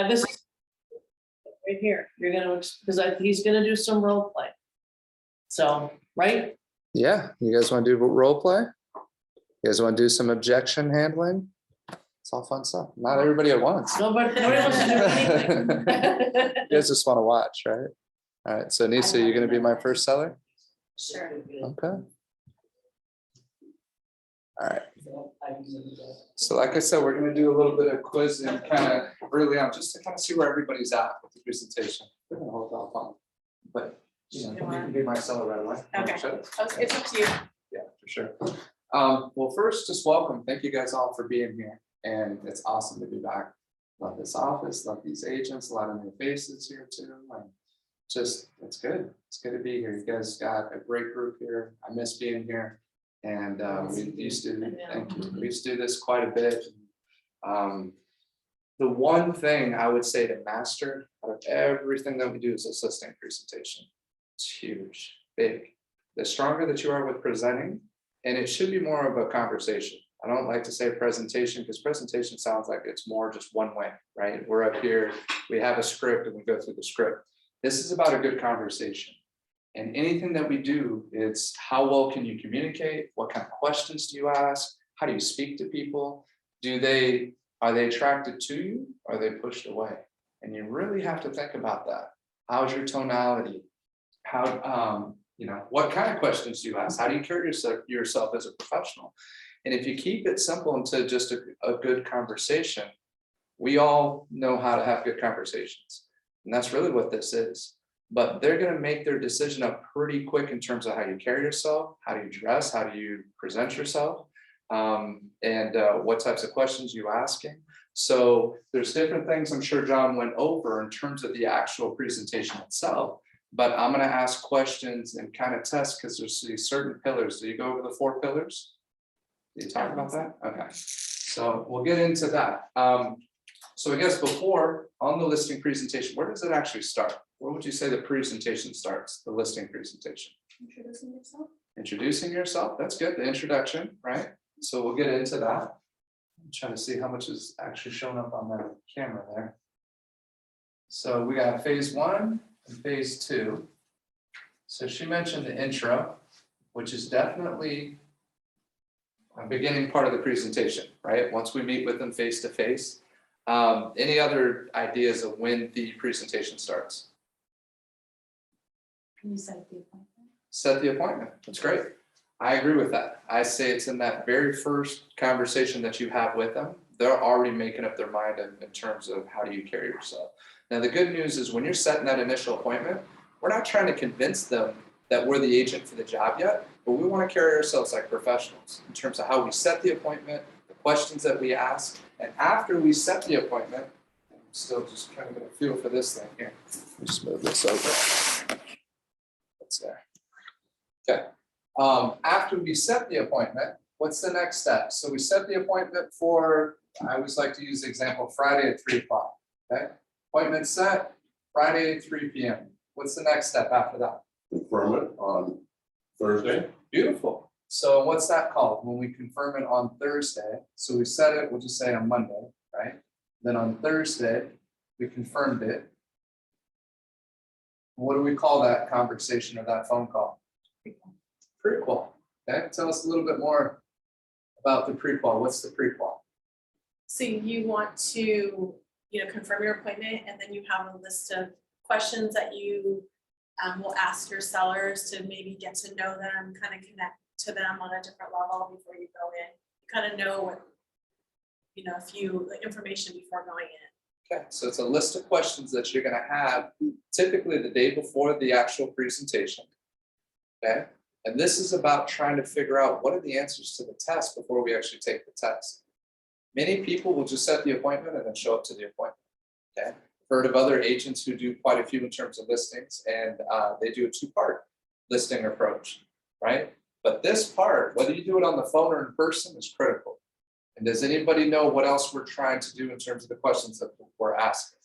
this is right here. You're gonna, because he's gonna do some role play. So, right? Yeah, you guys want to do role play? You guys want to do some objection handling? It's all fun stuff. Not everybody at once. Nobody wants to do anything. You guys just want to watch, right? All right, so Nisa, you're going to be my first seller? Sure. Okay. All right. So like I said, we're going to do a little bit of quizzing kind of early on, just to kind of see where everybody's at with the presentation. We're going to hold off on, but you know, you can be my seller right away. Okay. Sure. Okay, it's up to you. Yeah, for sure. Well, first, just welcome. Thank you guys all for being here. And it's awesome to be back. Love this office, love these agents, a lot of new faces here too. And just, it's good. It's good to be here. You guys got a great group here. I miss being here. And we used to, thank you. We used to do this quite a bit. The one thing I would say to master out of everything that we do is this listing presentation. It's huge, big. The stronger that you are with presenting, and it should be more of a conversation. I don't like to say presentation because presentation sounds like it's more just one way, right? We're up here, we have a script and we go through the script. This is about a good conversation. And anything that we do, it's how well can you communicate? What kind of questions do you ask? How do you speak to people? Are they attracted to you? Or are they pushed away? And you really have to think about that. How's your tonality? How, you know, what kind of questions do you ask? How do you carry yourself as a professional? And if you keep it simple into just a good conversation, we all know how to have good conversations. And that's really what this is. But they're going to make their decision up pretty quick in terms of how you carry yourself, how do you dress, how do you present yourself, and what types of questions you asking. So there's different things I'm sure John went over in terms of the actual presentation itself. But I'm going to ask questions and kind of test because there's these certain pillars. Do you go over the 4 pillars? Did you talk about that? Okay, so we'll get into that. So I guess before on the listing presentation, where does it actually start? Where would you say the presentation starts, the listing presentation? Introducing yourself. Introducing yourself, that's good, the introduction, right? So we'll get into that. I'm trying to see how much is actually showing up on the camera there. So we got phase 1 and phase 2. So she mentioned the intro, which is definitely a beginning part of the presentation, right? Once we meet with them face to face. Any other ideas of when the presentation starts? Can you set the appointment? Set the appointment. That's great. I agree with that. I say it's in that very first conversation that you have with them. They're already making up their mind in terms of how do you carry yourself. Now, the good news is when you're setting that initial appointment, we're not trying to convince them that we're the agent for the job yet, but we want to carry ourselves like professionals in terms of how we set the appointment, the questions that we ask, and after we set the appointment, I'm still just trying to get a feel for this thing here. Just move this over. That's there. Okay. After we set the appointment, what's the next step? So we set the appointment for, I always like to use the example, Friday at 3 o'clock. Okay. Appointment set, Friday at 3 p.m. What's the next step after that? Confirm it on Thursday. Beautiful. So what's that called? When we confirm it on Thursday, so we set it, we'll just say on Monday, right? Then on Thursday, we confirmed it. What do we call that conversation or that phone call? Prequel. Okay, tell us a little bit more about the prequel. What's the prequel? So you want to, confirm your appointment, and then you have a list of questions that you will ask your sellers to maybe get to know them, kind of connect to them on a different level before you go in. You kind of know what, a few information before going in. Okay, so it's a list of questions that you're going to have typically the day before the actual presentation. Okay, and this is about trying to figure out what are the answers to the test before we actually take the test. Many people will just set the appointment and then show up to the appointment. Okay, heard of other agents who do quite a few in terms of listings, and they do a 2-part listing approach, right? But this part, whether you do it on the phone or in person, is critical. And does anybody know what else we're trying to do in terms of the questions that we're asking?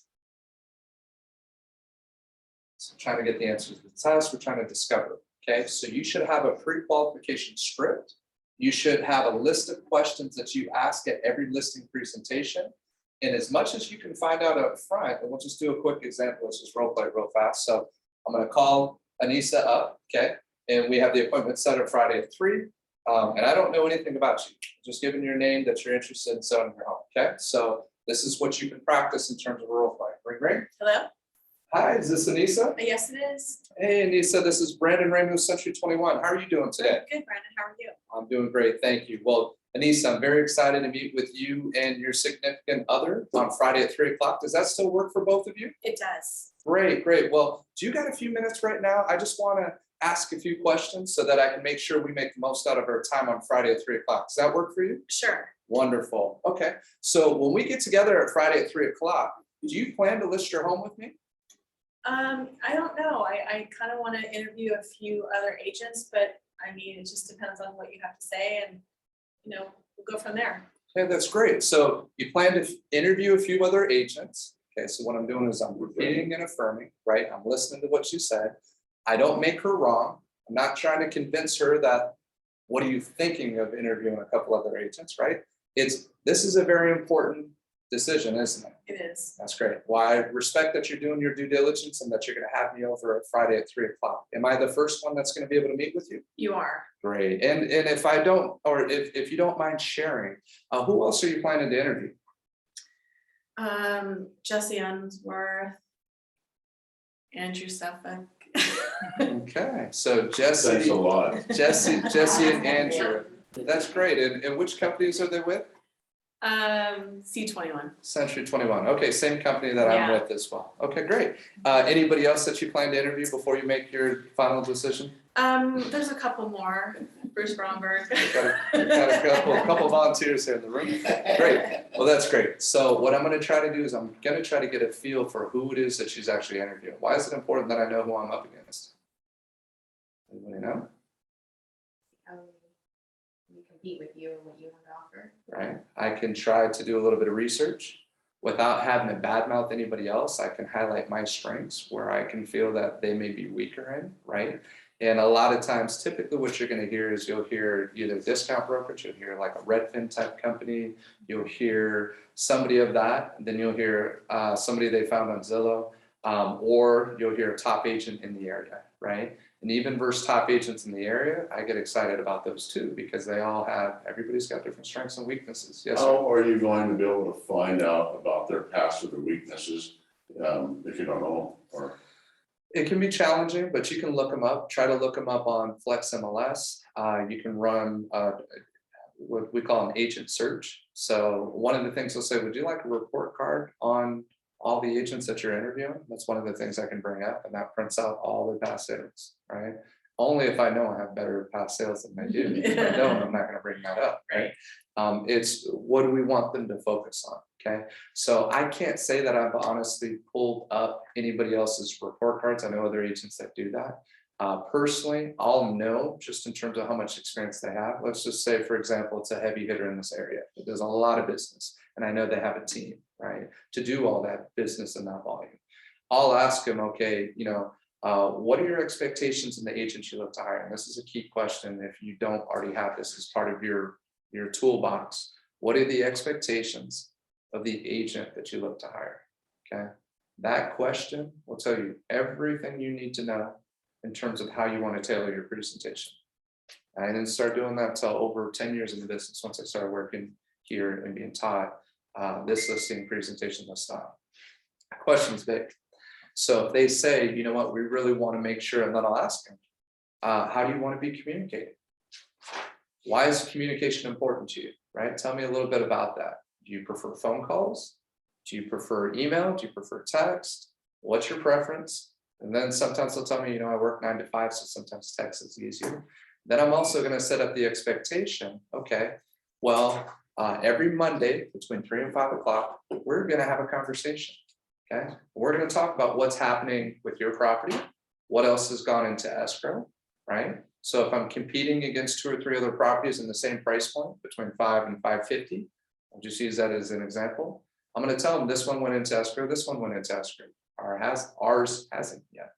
So trying to get the answers to the test, we're trying to discover. Okay, so you should have a pre-qualification script. You should have a list of questions that you ask at every listing presentation. And as much as you can find out up front, and we'll just do a quick example, let's just role play real fast. So I'm gonna call Anissa up, okay? And we have the appointment set up Friday at 3. And I don't know anything about you, just giving your name that you're interested in selling your home, okay? So this is what you can practice in terms of role play. Ring, ring. Hello? Hi, is this Anissa? Yes, it is. Hey, Anissa, this is Brandon Raymond, Century 21. How are you doing today? Good, Brandon, how are you? I'm doing great, thank you. Well, Anissa, I'm very excited to meet with you and your significant other on Friday at 3 o'clock. Does that still work for both of you? It does. Great, great. Well, do you got a few minutes right now? I just want to ask a few questions so that I can make sure we make the most out of our time on Friday at 3 o'clock. Does that work for you? Sure. Wonderful. Okay. So when we get together at Friday at 3 o'clock, do you plan to list your home with me? I don't know. I kind of want to interview a few other agents, but I mean, it just depends on what you have to say and, we'll go from there. Okay, that's great. So you plan to interview a few other agents. Okay, so what I'm doing is I'm repeating and affirming, right? I'm listening to what you said. I don't make her wrong. I'm not trying to convince her that, what are you thinking of interviewing a couple other agents, right? This is a very important decision, isn't it? It is. That's great. Well, I respect that you're doing your due diligence and that you're going to have me over at Friday at 3 o'clock. Am I the first one that's going to be able to meet with you? You are. Great. And if I don't, or if you don't mind sharing, who else are you planning to interview? Jesse Unsworth, Andrew Suffolk. Okay, so Thanks Jesse, a lot. Jesse and Andrew. That's great. And which companies are they with? C21. Century 21. Okay, same company that I'm Yeah. with as well. Okay, great. Anybody else that you plan to interview before you make your final decision? There's a couple more. Bruce Bromberg. Got a couple volunteers here in the room. Great. Well, that's great. So what I'm going to try to do is I'm going to try to get a feel for who it is that she's actually interviewing. Why is it important that I know who I'm up against? Anybody know? We compete with you and what you have to offer. Right. I can try to do a little bit of research without having to badmouth anybody else. I can highlight my strengths where I can feel that they may be weaker in, right? And a lot of times, typically what you're going to hear is you'll hear either discount brokerage, you'll hear like a Redfin type company, you'll hear somebody of that, and then you'll hear somebody they found on Zillow, or you'll hear a top agent in the area, right? And even versus top agents in the area, I get excited about those too, because they all have, everybody's got different strengths and weaknesses. Yes, sir. How are you going to be able to find out about their past or their weaknesses if you don't know? Or It can be challenging, but you can look them up. Try to look them up on Flex MLS. You can run what we call an agent search. So one of the things they'll say, would you like a report card on all the agents that you're interviewing? That's one of the things I can bring up, and that prints out all the past sales, right? Only if I know I have better past sales than they do. If I don't, I'm not going to bring that up, right? It's what do we want them to focus on? Okay, so I can't say that I've honestly pulled up anybody else's report cards. I know other agents that do that. Personally, I'll know just in terms of how much experience they have. Let's just say, for example, it's a heavy hitter in this area. There's a lot of business, and I know they have a team, right, to do all that business and that volume. I'll ask them, okay, what are your expectations in the agents you look to hire? And this is a key question. If you don't already have this as part of your toolbox, what are the expectations of the agent that you look to hire? Okay, that question will tell you everything you need to know in terms of how you want to tailor your presentation. I didn't start doing that until over 10 years in the business. Once I started working here and being taught this listing presentation this style. Question's big. So if they say, you know what, we really want to make sure, and then I'll ask them, how do you want to be communicated? Why is communication important to you, right? Tell me a little bit about that. Do you prefer phone calls? Do you prefer email? Do you prefer text? What's your preference? And then sometimes they'll tell me, I work 9 to 5, so sometimes text is easier. Then I'm also going to set up the expectation. Okay, well, every Monday between 3 and 5 o'clock, we're going to have a conversation. Okay, we're going to talk about what's happening with your property, what else has gone into escrow, right? So if I'm competing against 2 or 3 other properties in the same price point between 5 and 550, I'll just use that as an example. I'm going to tell them this one went into escrow, this one went into escrow. Ours hasn't yet.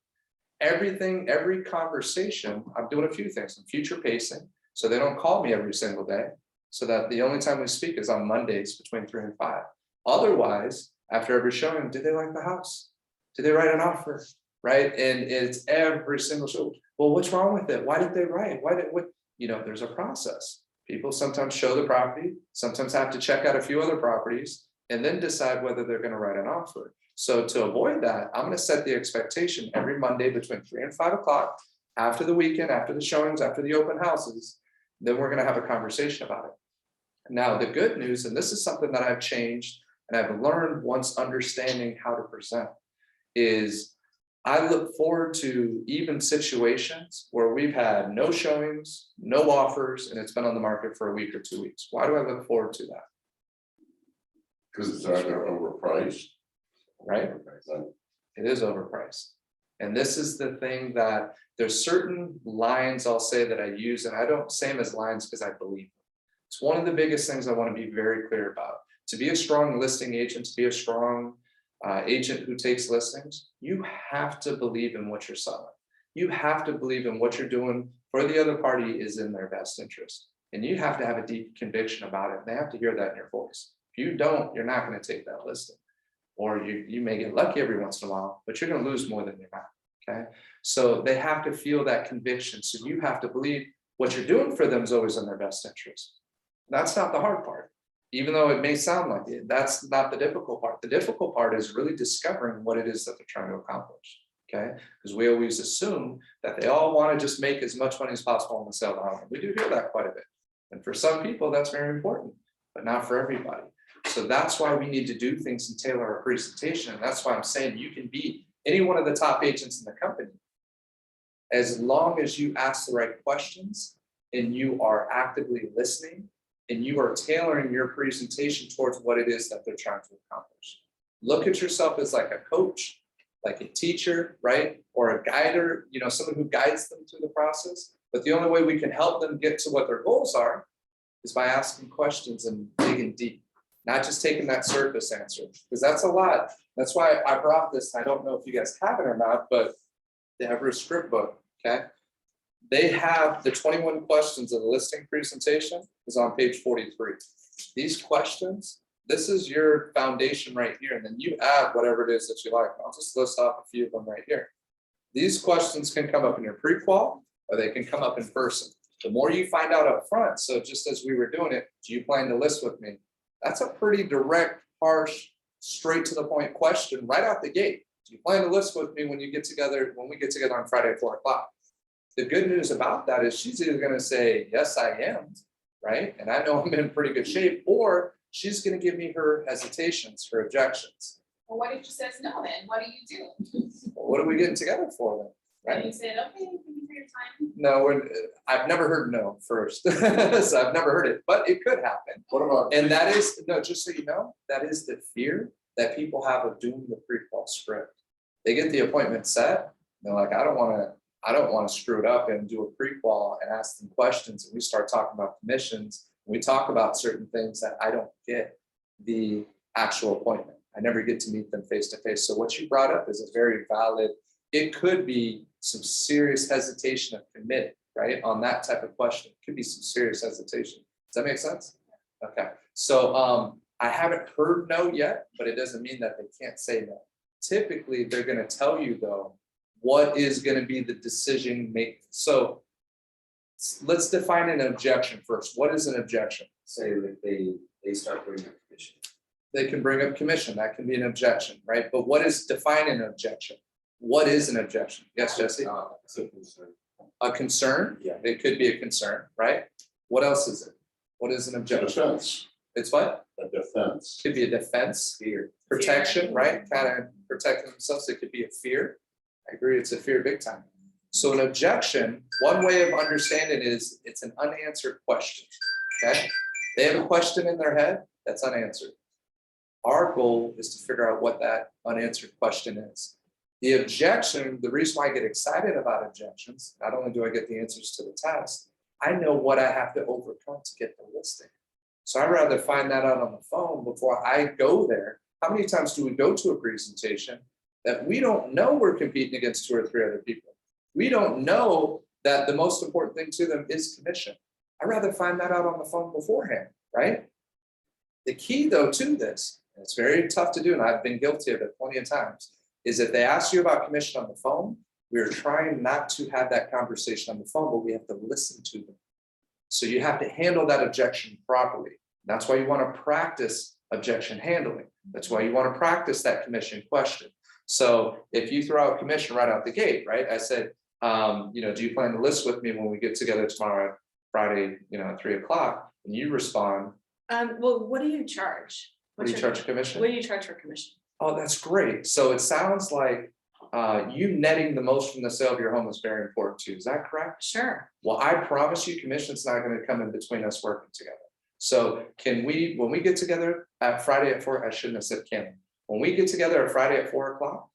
Every conversation, I'm doing a few things. I'm future pacing, so they don't call me every single day. So that the only time we speak is on Mondays between 3 and 5. Otherwise, after every showing, did they like the house? Did they write an offer? Right? And it's every single show. Well, what's wrong with it? Why did they write? Why did what? You know, there's a process. People sometimes show the property, sometimes have to check out a few other properties, and then decide whether they're going to write an offer. So to avoid that, I'm going to set the expectation every Monday between 3 and 5 o'clock, after the weekend, after the showings, after the open houses, then we're going to have a conversation about it. Now, the good news, and this is something that I've changed and I've learned once understanding how to present, is I look forward to even situations where we've had no showings, no offers, and it's been on the market for a week or 2 weeks. Why do I look forward to that? Because it's either overpriced. Right? It is overpriced. And this is the thing that there's certain lines I'll say that I use, and I don't say them as lines because I believe them. It's one of the biggest things I want to be very clear about. To be a strong listing agent, to be a strong agent who takes listings, you have to believe in what you're selling. You have to believe in what you're doing for the other party is in their best interest. And you have to have a deep conviction about it. They have to hear that in your voice. If you don't, you're not going to take that listing. Or you may get lucky every once in a while, but you're going to lose more than you're not. Okay. So they have to feel that conviction. So you have to believe what you're doing for them is always in their best interest. That's not the hard part. Even though it may sound like it, that's not the difficult part. The difficult part is really discovering what it is that they're trying to accomplish. Okay. Because we always assume that they all want to just make as much money as possible on the sale of the home. We do hear that quite a bit. And for some people, that's very important, but not for everybody. So that's why we need to do things and tailor our presentation. And that's why I'm saying you can be any one of the top agents in the company, as long as you ask the right questions and you are actively listening and you are tailoring your presentation towards what it is that they're trying to accomplish. Look at yourself as like a coach, like a teacher, right? Or a guider, you know, someone who guides them through the process. But the only way we can help them get to what their goals are is by asking questions and digging deep. Not just taking that surface answer, because that's a lot. That's why I brought this. I don't know if you guys have it or not, but the Everest script book, okay? They have the 21 questions of the listing presentation is on page 43. These questions, this is your foundation right here. And then you add whatever it is that you like. I'll just list off a few of them right here. These questions can come up in your pre-qual or they can come up in person. The more you find out up front, so just as we were doing it, do you plan to list with me? That's a pretty direct, harsh, straight to the point question right out the gate. Do you plan to list with me when we get together on Friday at 4 o'clock? The good news about that is she's either going to say, yes, I am, right? And I know I'm in pretty good shape, or she's going to give me her hesitations, her objections. Well, what if she says no then? What do you do? Well, what are we getting together for then? And Right? you said, okay, thank you for your time. No, I've never heard no first. So I've never heard it, but it could happen. What about? And that is, no, just so you know, that is the fear that people have of doing the pre-qual script. They get the appointment set, they're like, I don't want to screw it up and do a pre-qual and ask them questions. And we start talking about commissions. We talk about certain things that I don't get the actual appointment. I never get to meet them face to face. So what you brought up is a very valid, it could be some serious hesitation of committing, right? On that type of question, it could be some serious hesitation. Does that make sense? Okay. So I haven't heard no yet, but it doesn't mean that they can't say no. Typically, they're going to tell you though, what is going to be the decision make. So let's define an objection first. What is an objection? Say that they start bringing up commission. They can bring up commission. That can be an objection, right? But what is define an objection? What is an objection? Yes, Jesse? It's a concern. A concern? Yeah. It could be a concern, right? What else is it? What is an objection? Defense, It's what? a defense. Could be a defense, Fear. protection, right? Kind of protecting themselves. It could be a fear. I agree, it's a fear big time. So an objection, one way of understanding is it's an unanswered question, okay? They have a question in their head that's unanswered. Our goal is to figure out what that unanswered question is. The objection, the reason why I get excited about objections, not only do I get the answers to the test, I know what I have to overcome to get the listing. So I'd rather find that out on the phone before I go there. How many times do we go to a presentation that we don't know we're competing against 2 or 3 other people? We don't know that the most important thing to them is commission. I'd rather find that out on the phone beforehand, right? The key though to this, it's very tough to do, and I've been guilty of it plenty of times, is if they ask you about commission on the phone, we are trying not to have that conversation on the phone, but we have to listen to them. So you have to handle that objection properly. That's why you want to practice objection handling. That's why you want to practice that commission question. So if you throw out commission right out the gate, right? I said, do you plan to list with me when we get together tomorrow, Friday, at 3 o'clock? And you respond, Well, what do you charge? what do you charge a commission? What do you charge for commission? Oh, that's great. So it sounds like you netting the most from the sale of your home is very important too. Is that correct? Sure. Well, I promise you, commission's not going to come in between us working together. So can we, when we get together at Friday at 4, I shouldn't have said can. When we get together at Friday at 4 o'clock,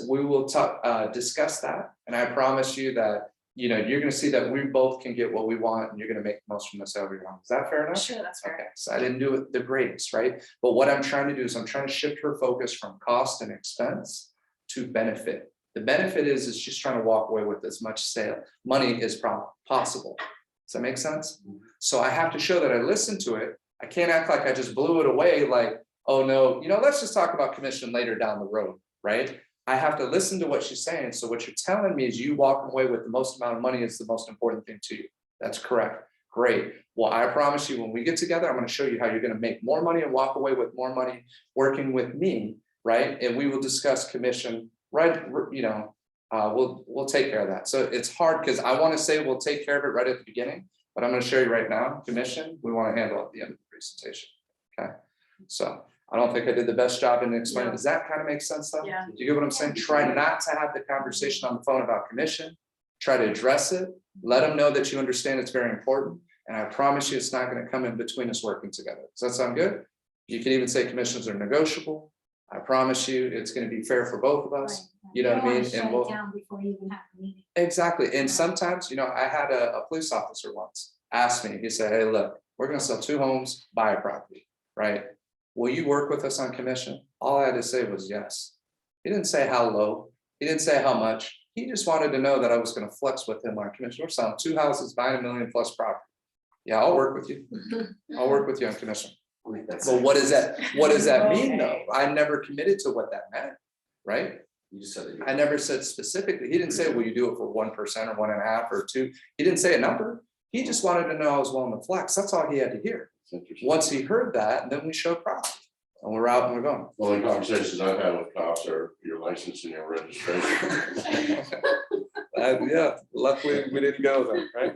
we will talk, discuss that. And I promise you that, you're going to see that we both can get what we want and you're going to make the most from the sale of your home. Is that fair enough? Sure, that's fair. Okay, so I didn't do it the greatest, right? But what I'm trying to do is I'm trying to shift her focus from cost and expense to benefit. The benefit is she's trying to walk away with as much money as possible. Does that make sense? So I have to show that I listened to it. I can't act like I just blew it away like, oh no, let's just talk about commission later down the road, right? I have to listen to what she's saying. So what you're telling me is you walking away with the most amount of money is the most important thing to you. That's correct. Great. Well, I promise you when we get together, I'm going to show you how you're going to make more money and walk away with more money working with me, right? And we will discuss commission, right? We'll take care of that. So it's hard because I want to say we'll take care of it right at the beginning, but I'm going to show you right now, commission, we want to handle at the end of the presentation. Okay. So I don't think I did the best job in explaining. Does that kind of make sense though? Yeah. Do you get what I'm saying? Try not to have the conversation on the phone about commission. Try to address it. Let them know that you understand it's very important. And I promise you, it's not going to come in between us working together. Does that sound good? You can even say commissions are negotiable. I promise you, it's going to be fair for both of us. You know what I mean? And we'll, down before you even have a meeting. exactly. And sometimes, I had a police officer once ask me, he said, hey, look, we're going to sell 2 homes, buy a property, right? Will you work with us on commission? All I had to say was yes. He didn't say how low. He didn't say how much. He just wanted to know that I was going to flex with him on commission. We're selling 2 houses, buying $1 million+ property. Yeah, I'll work with you. I'll work with you on commission. But what does that mean though? I never committed to what that meant, right? You just said that. I never said specifically. He didn't say, will you do it for 1% or 1.5 or 2? He didn't say a number. He just wanted to know I was willing to flex. That's all he had to hear. Once he heard that, then we showed property and we're out and we're going. Well, the conversations I've had with cops are your license and your registration. Yeah, luckily we didn't go there, right?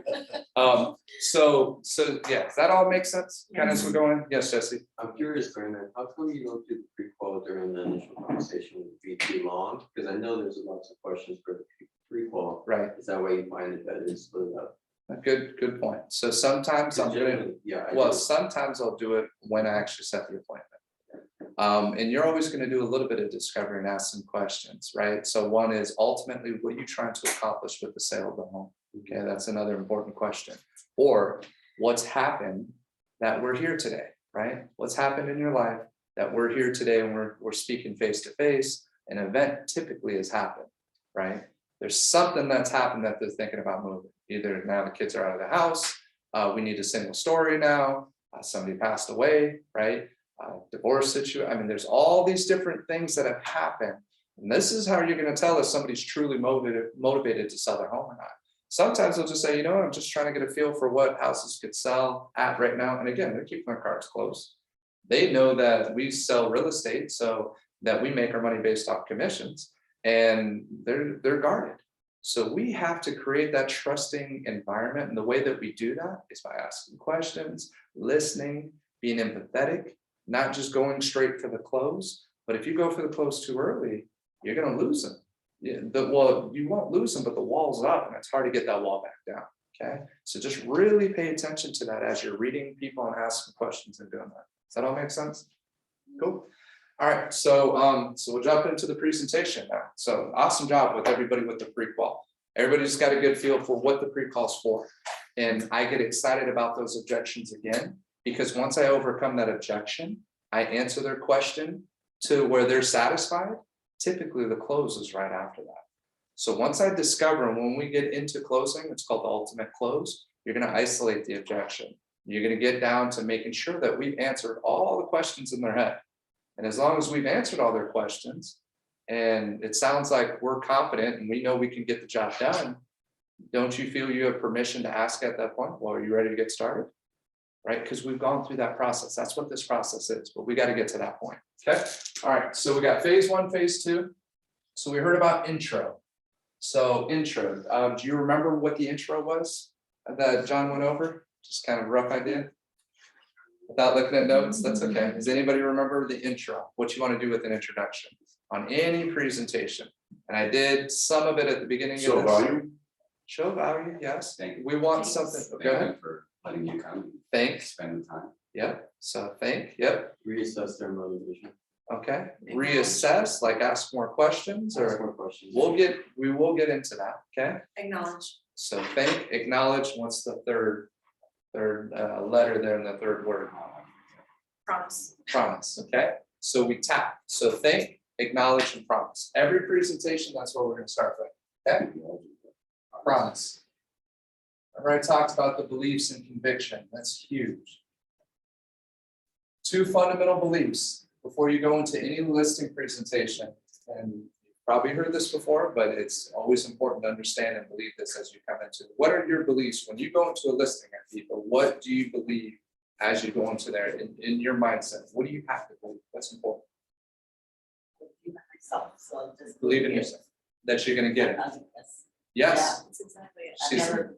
So yeah, does that all make sense? Kind of as we're going? Yes, Jesse. I'm curious, Brandon, how come you don't do the pre-qual during the initial conversation? Would it be too long? Because I know there's lots of questions for the pre-qual. Right. Is that why you find it better to split it up? A good point. So sometimes I'm gonna, Generally, yeah. well, sometimes I'll do it when I actually set the appointment. And you're always gonna do a little bit of discovery and ask some questions, right? So one is ultimately, what are you trying to accomplish with the sale of the home? Okay, that's another important question. Or what's happened that we're here today, right? What's happened in your life that we're here today and we're speaking face to face? An event typically has happened, right? There's something that's happened that they're thinking about moving. Either now the kids are out of the house, we need a single story now, somebody passed away, right? Divorce situation. I mean, there's all these different things that have happened. And this is how you're going to tell if somebody's truly motivated to sell their home or not. Sometimes they'll just say, I'm just trying to get a feel for what houses could sell at right now. And again, they're keeping their cards close. They know that we sell real estate, so that we make our money based off commissions, and they're guarded. So we have to create that trusting environment. And the way that we do that is by asking questions, listening, being empathetic, not just going straight for the close. But if you go for the close too early, you're going to lose them. Yeah, you won't lose them, but the wall's up and it's hard to get that wall back down. Okay. So just really pay attention to that as you're reading people and asking questions and doing that. Does that all make sense? Cool. All right, so we'll jump into the presentation now. So awesome job with everybody with the pre-qual. Everybody's got a good feel for what the pre-qual's for. And I get excited about those objections again, because once I overcome that objection, I answer their question to where they're satisfied. Typically the close is right after that. So once I discover, and when we get into closing, it's called the ultimate close, you're going to isolate the objection. You're going to get down to making sure that we've answered all the questions in their head. And as long as we've answered all their questions, and it sounds like we're confident and we know we can get the job done, don't you feel you have permission to ask at that point, well, are you ready to get started? Right, because we've gone through that process. That's what this process is, but we got to get to that point. Okay, all right, so we got phase 1, phase 2. So we heard about intro. So intro, do you remember what the intro was that John went over? Just kind of rough idea. Without looking at notes, that's okay. Does anybody remember the intro? What you want to do with an introduction on any presentation? And I did some of it at the beginning. So of this. value, Show value, yes. Thank you. We want something. Go ahead. Thank you for letting you come and Thanks. spend the time. Yep. So yep. Reassess their motivation. Okay. Reassess, like ask more questions, Ask or more questions. we will get into that. Okay. Acknowledge. So thank, acknowledge. What's the third letter there in the third word? Promise. Promise. Okay. So we tap. So think, acknowledge, and promise. Every presentation, that's what we're going to start with. Okay. Promise. I already talked about the beliefs and conviction. That's huge. 2 fundamental beliefs before you go into any listing presentation. And you've probably heard this before, but it's always important to understand and believe this as you come into it. What are your beliefs when you go into a listing at people? What do you believe as you go into there in your mindset? What do you have to believe? What's important? Myself, so just Believe in yourself, that you're going to get it. Yes. Yes. That's exactly it. I've She's never.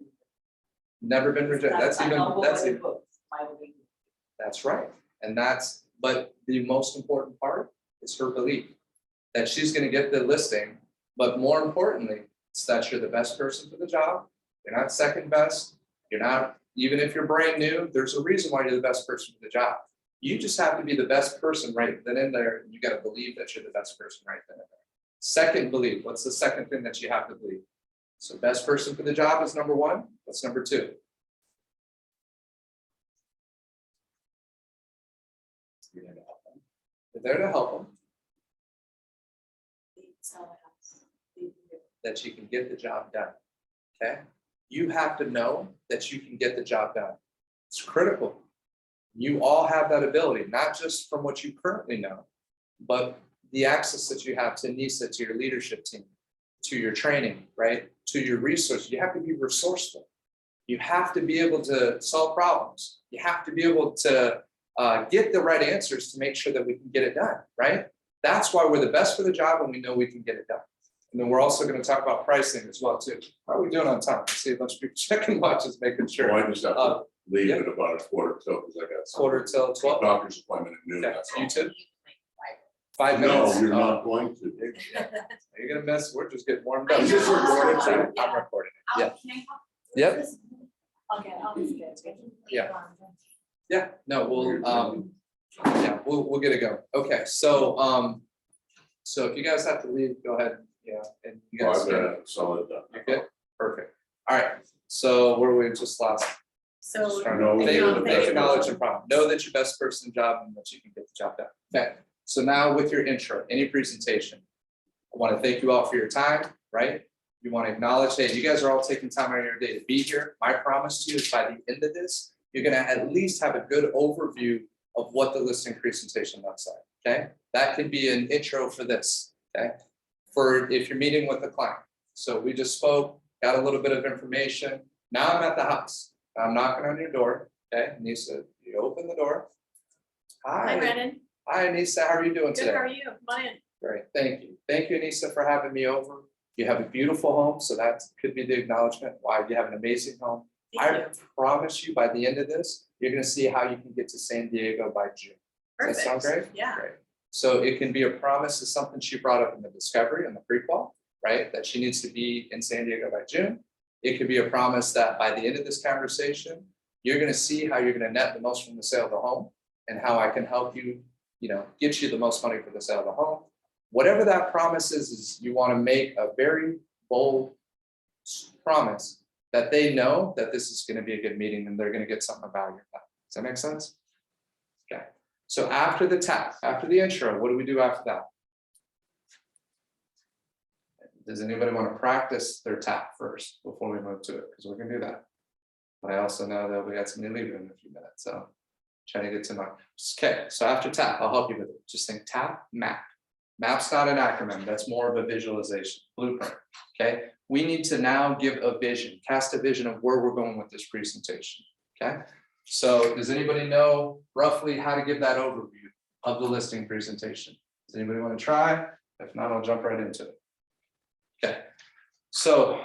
never been rejected. That's even, My belief. that's right. And but the most important part is her belief that she's going to get the listing. But more importantly, it's that you're the best person for the job. You're not second best. You're not, even if you're brand new, there's a reason why you're the best person for the job. You just have to be the best person right then and there. You got to believe that you're the best person right then and there. Second belief, what's the second thing that you have to believe? So best person for the job is number 1. What's number 2? You're there to help them. You're there to help them, Sell the house. that you can get the job done. Okay? You have to know that you can get the job done. It's critical. You all have that ability, not just from what you currently know, but the access that you have to NISA, to your leadership team, to your training, right? To your resources. You have to be resourceful. You have to be able to solve problems. You have to be able to get the right answers to make sure that we can get it done, right? That's why we're the best for the job and we know we can get it done. And then we're also going to talk about pricing as well too. How are we doing on time? I see a bunch of people checking watches, making sure. well, I just have to leave yeah. at about 1/4 till, because I got some Quarter till 12. doctor's appointment at noon. Okay, That's all. you too? 5 No, minutes. you're Oh, not going to. You're gonna miss. We're just getting warmed up. Is this recorded? recorded? I'm recording it. Yeah. Can I talk? Yep. Okay, I'll just get it. Yeah. Yeah. No, we'll get it going. Okay. So if you guys have to leave, go ahead. Yeah. And you Well, guys. I've got a solid. You're good? Perfect. All right. So where we just lost. So. Just trying No, to you're the think, best acknowledge, person. and problem. Know that you're best person in the job and that you can get the job done. Okay. So now with your intro, any presentation, I want to thank you all for your time, right? You want to acknowledge, hey, you guys are all taking time out of your day to be here. My promise to you is by the end of this, you're going to at least have a good overview of what the listing presentation looks like, okay? That could be an intro for this, okay? For if you're meeting with a client. So we just spoke, got a little bit of information. Now I'm at the house. I'm knocking on your door, okay? Nisa, you open the door. Hi, Brandon. Hi, Anissa, how are you doing Good, today? how are you? Come on in. Great, thank you. Thank you, Anissa, for having me over. You have a beautiful home, so that could be the acknowledgement. Wow, you have an amazing home. Thank I you. promise you, by the end of this, you're gonna see how you can get to San Diego by June. Does that sound Perfect. great? Yeah. Great. So it can be a promise of something she brought up in the discovery and the prequel, right? That she needs to be in San Diego by June. It could be a promise that by the end of this conversation, you're gonna see how you're gonna net the most from the sale of the home and how I can help you, get you the most money for the sale of the home. Whatever that promise is you want to make a very bold promise that they know that this is going to be a good meeting and they're going to get something of value. Does that make sense? Okay. So after the tap, after the intro, what do we do after that? Does anybody want to practice their tap first before we move to it? Because we're going to do that. But I also know that we got somebody leaving in a few minutes. So trying to get to know. Okay, so after tap, I'll help you with it. Just think tap, map. Map's not an acronym, that's more of a visualization, blueprint, okay? We need to now give a vision, cast a vision of where we're going with this presentation, okay? So does anybody know roughly how to give that overview of the listing presentation? Does anybody want to try? If not, I'll jump right into it. Okay, so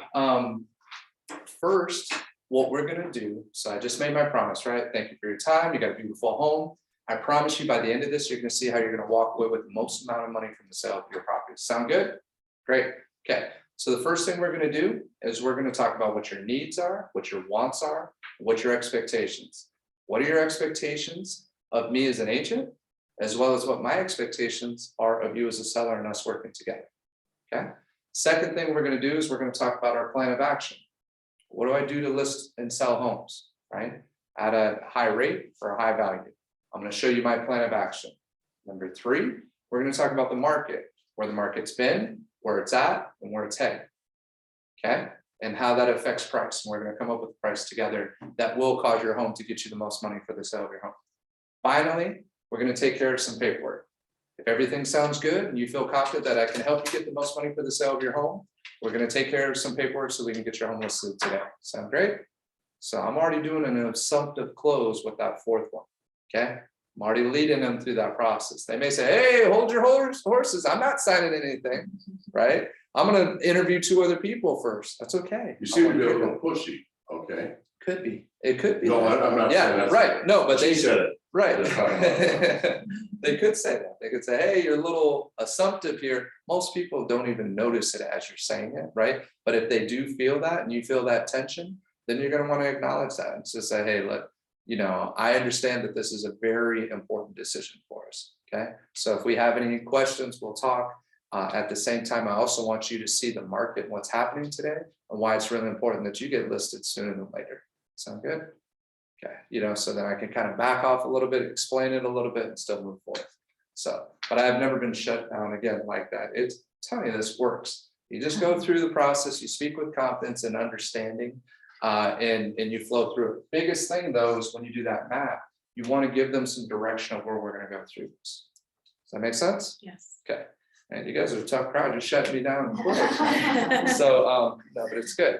first, what we're gonna do, so I just made my promise, right? Thank you for your time, you got a beautiful home. I promise you by the end of this, you're gonna see how you're gonna walk away with the most amount of money from the sale of your property. Sound good? Great, okay. So the first thing we're gonna do is we're gonna talk about what your needs are, what your wants are, what your expectations. What are your expectations of me as an agent, as well as what my expectations are of you as a seller and us working together, okay? Second thing we're gonna do is we're gonna talk about our plan of action. What do I do to list and sell homes, right? At a high rate for a high value. I'm gonna show you my plan of action. Number 3, we're gonna talk about the market, where the market's been, where it's at, and where it's headed. Okay, and how that affects price. And we're gonna come up with a price together that will cause your home to get you the most money for the sale of your home. Finally, we're gonna take care of some paperwork. If everything sounds good and you feel confident that I can help you get the most money for the sale of your home, we're gonna take care of some paperwork so we can get your home listed today. Sound great? So I'm already doing an assumptive close with that 4th one. Okay, I'm already leading them through that process. They may say, hey, hold your horses. I'm not signing anything, right? I'm gonna interview 2 other people first. That's okay. You seem to be a little pushy, okay? Could be, it could be. No, I'm not saying Yeah, that's. right, no, but they She said it. right. That's fine. They could say that. They could say, hey, you're a little assumptive here. Most people don't even notice it as you're saying it, right? But if they do feel that and you feel that tension, then you're gonna wanna acknowledge that and just say, hey, look, you know, I understand that this is a very important decision for us, okay? So if we have any questions, we'll talk. At the same time, I also want you to see the market and what's happening today and why it's really important that you get listed sooner than later. Sound good? Okay, you know, so then I can kind of back off a little bit, explain it a little bit and still move forward. So, but I've never been shut down again like that. It's telling you this works. You just go through the process, you speak with confidence and understanding. And you flow through it. Biggest thing though is when you do that map, you want to give them some direction of where we're going to go through this. Does that make sense? Yes. Okay. And you guys are a tough crowd. You're shutting me down. So, no, but it's good.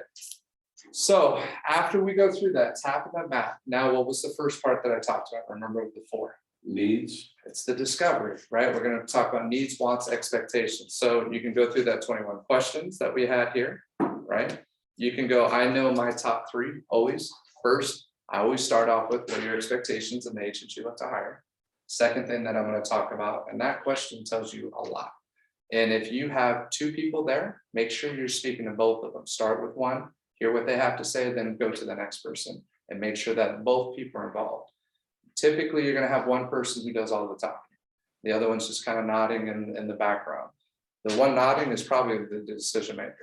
So after we go through that, tapping that map. Now, what was the first part that I talked about? Remember the 4. Needs. It's the discovery, right? We're going to talk about needs, wants, expectations. So you can go through that 21 questions that we had here, right? You can go, I know my top 3 always. First, I always start off with what are your expectations of the agent you want to hire. Second thing that I'm going to talk about, and that question tells you a lot. And if you have 2 people there, make sure you're speaking to both of them. Start with one, hear what they have to say, then go to the next person and make sure that both people are involved. Typically, you're going to have one person who does all the talking. The other one's just kind of nodding in the background. The one nodding is probably the decision maker.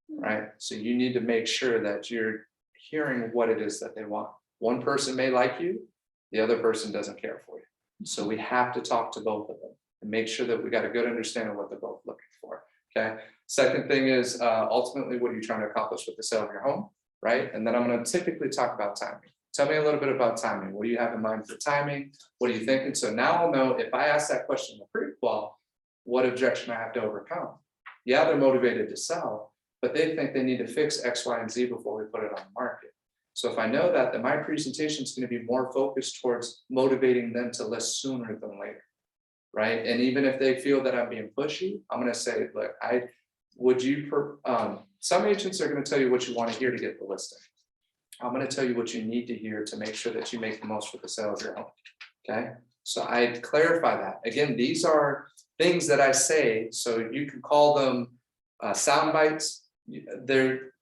Right? So you need to make sure that you're hearing what it is that they want. One person may like you, the other person doesn't care for you. So we have to talk to both of them and make sure that we got a good understanding of what they're both looking for. Okay. Second thing is ultimately, what are you trying to accomplish with the sale of your home? Right. And then I'm going to typically talk about timing. Tell me a little bit about timing. What do you have in mind for timing? What are you thinking? So now I'll know if I ask that question in the prequel, what objection I have to overcome. Yeah, they're motivated to sell, but they think they need to fix X, Y, and Z before we put it on the market. So if I know that, then my presentation is going to be more focused towards motivating them to list sooner than later, right? And even if they feel that I'm being pushy, I'm going to say, look, some agents are going to tell you what you want to hear to get the listing. I'm going to tell you what you need to hear to make sure that you make the most for the sale of your home, okay? So I clarify that. Again, these are things that I say, so you can call them sound bites.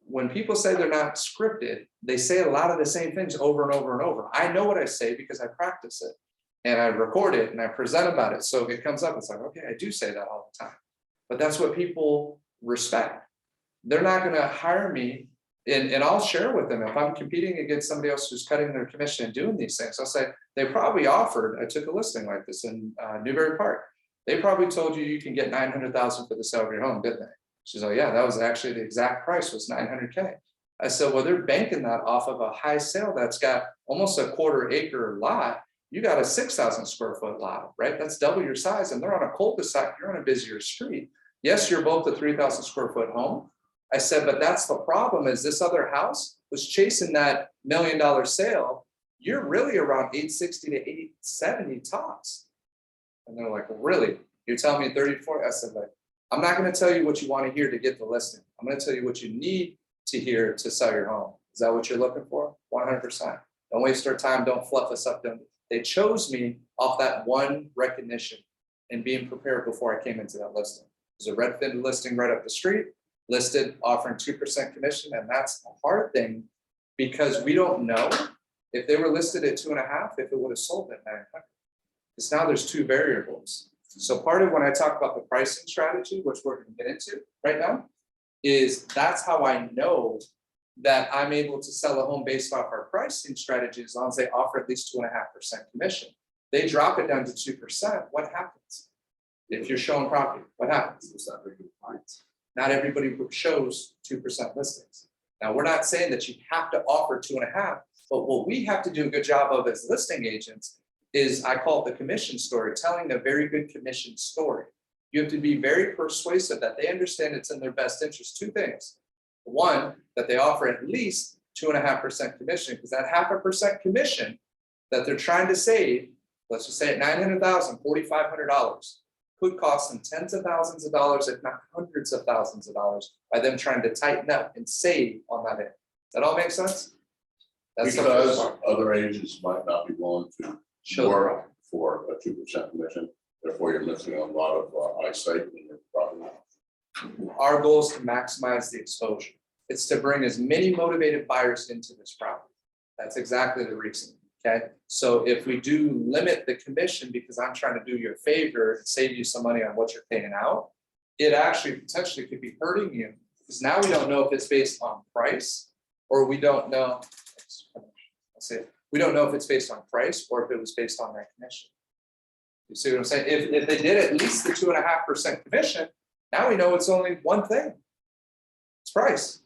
When people say they're not scripted, they say a lot of the same things over and over and over. I know what I say because I practice it and I record it and I present about it. So it comes up, it's like, okay, I do say that all the time. But that's what people respect. They're not going to hire me, and I'll share with them if I'm competing against somebody else who's cutting their commission and doing these things. I'll say, they probably offered, I took a listing like this in Newbury Park. They probably told you can get $900,000 for the sale of your home, didn't they? She's like, yeah, that was actually the exact price was $900K. I said, well, they're banking that off of a high sale that's got almost a 1/4 acre lot. You got a 6,000 square foot lot, right? That's double your size, and they're on a cul-de-sac, you're on a busier street. Yes, you're both a 3,000 square foot home. I said, but that's the problem, is this other house was chasing that $1 million sale. You're really around 860 to 870 tops. And they're like, really? You're telling me 34? I said, like, I'm not gonna tell you what you want to hear to get the listing. I'm gonna tell you what you need to hear to sell your home. Is that what you're looking for? 100%. Don't waste our time, don't fluff us up. They chose me off that one recognition and being prepared before I came into that listing. There's a Redfin listing right up the street, listed offering 2% commission, and that's a hard thing because we don't know if they were listed at 2.5, if it would have sold at 900. Because now there's two variables. So part of when I talk about the pricing strategy, which we're going to get into right now, is that's how I know that I'm able to sell a home based off our pricing strategy as long as they offer at least 2.5% commission. They drop it down to 2%. What happens? If you're showing property, what happens? It's not very good clients. Not everybody shows 2% listings. Now, we're not saying that you have to offer 2.5, but what we have to do a good job of as listing agents is, I call it the commission story, telling a very good commission story. You have to be very persuasive that they understand it's in their best interest. Two things. One, that they offer at least 2.5% commission, because that 0.5% commission that they're trying to save, let's just say at $900,000, $4,500, could cost them tens of thousands of dollars, if not hundreds of thousands of dollars, by them trying to tighten up and save on that end. Does that all make sense? That's the first Because part. other agents might not be willing to Show work for a 2% commission, therefore you're missing a lot of eyesight in your property. Our goal is to maximize the exposure. It's to bring as many motivated buyers into this property. That's exactly the reason, okay? So if we do limit the commission because I'm trying to do you a favor and save you some money on what you're paying out, it actually potentially could be hurting you, because now we don't know if it's based on price, or we don't know, we don't know if it's based on price or if it was based on that commission. You see what I'm saying? If they did at least the 2.5% commission, now we know it's only one thing. It's price.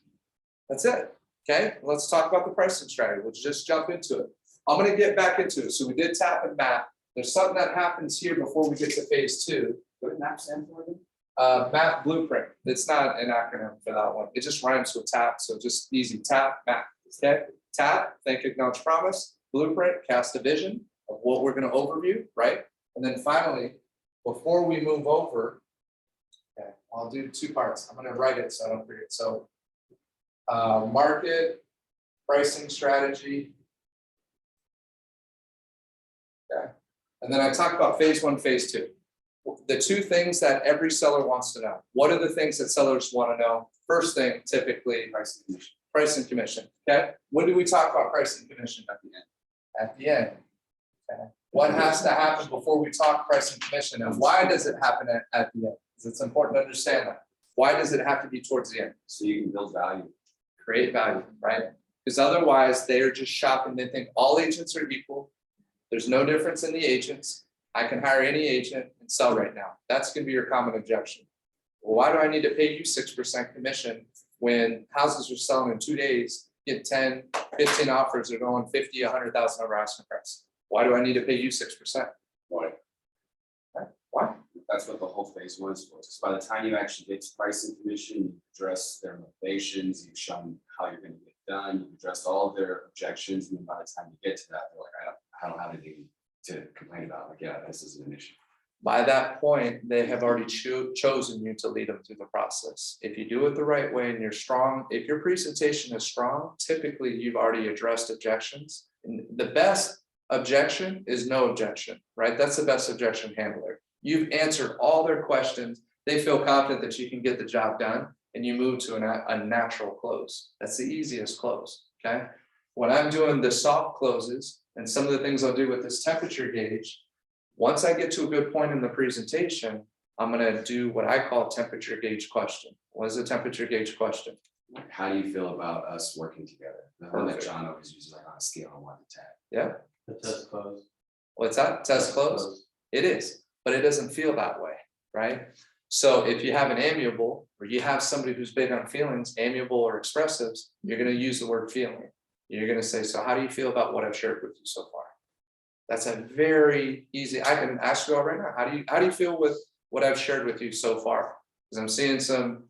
That's it. Okay, let's talk about the pricing strategy. Let's just jump into it. I'm going to get back into it. So we did tap and map. There's something that happens here before we get to phase 2. What did map stand for again? Map blueprint. It's not an acronym for that one. It just rhymes with tap. So just easy tap, map. Okay, tap, think, acknowledge, promise. Blueprint, cast a vision of what we're going to overview, right? And then finally, before we move over, okay, I'll do 2 parts. I'm going to write it so I don't forget. So market, pricing strategy. Okay. And then I talk about phase 1, phase 2. The 2 things that every seller wants to know. What are the things that sellers want to know? First thing, typically, pricing commission. Pricing commission. Okay. When do we talk about pricing commission? At the end. At the end. Okay. What has to happen before we talk pricing commission, and why does it happen at the end? Because it's important to understand that. Why does it have to be towards the end? So you can build value. Create value, right? Because otherwise they are just shopping. They think all agents are equal. There's no difference in the agents. I can hire any agent and sell right now. That's going to be your common objection. Well, why do I need to pay you 6% commission when houses are selling in 2 days, get 10, 15 offers, they're going 50, 100,000 over asking price? Why do I need to pay you 6%? Why? Right? Why? That's what the whole phase 1 is for. Because by the time you actually get to pricing commission, you address their motivations, you've shown how you're going to get it done, you've addressed all of their objections, and then by the time you get to that, they're like, I don't have anything to complain about. Like, yeah, this isn't an issue. By that point, they have already chosen you to lead them through the process. If you do it the right way and you're strong, if your presentation is strong, typically you've already addressed objections. And the best objection is no objection, right? That's the best objection handler. You've answered all their questions. They feel confident that you can get the job done, and you move to a natural close. That's the easiest close, okay? When I'm doing the soft closes and some of the things I'll do with this temperature gauge, once I get to a good point in the presentation, I'm going to do what I call temperature gauge question. What is a temperature gauge question? How do you feel about us working together? The one that Perfect. John always uses, like on a scale of 1 to 10. Yeah. The test close. What's that? Test close? It is, but it doesn't feel that way, right? So if you have an amiable, or you have somebody who's big on feelings, amiable or expressives, you're going to use the word feeling. You're going to say, so how do you feel about what I've shared with you so far? That's a very easy, I can ask you all right now, how do you feel with what I've shared with you so far? Because I'm seeing some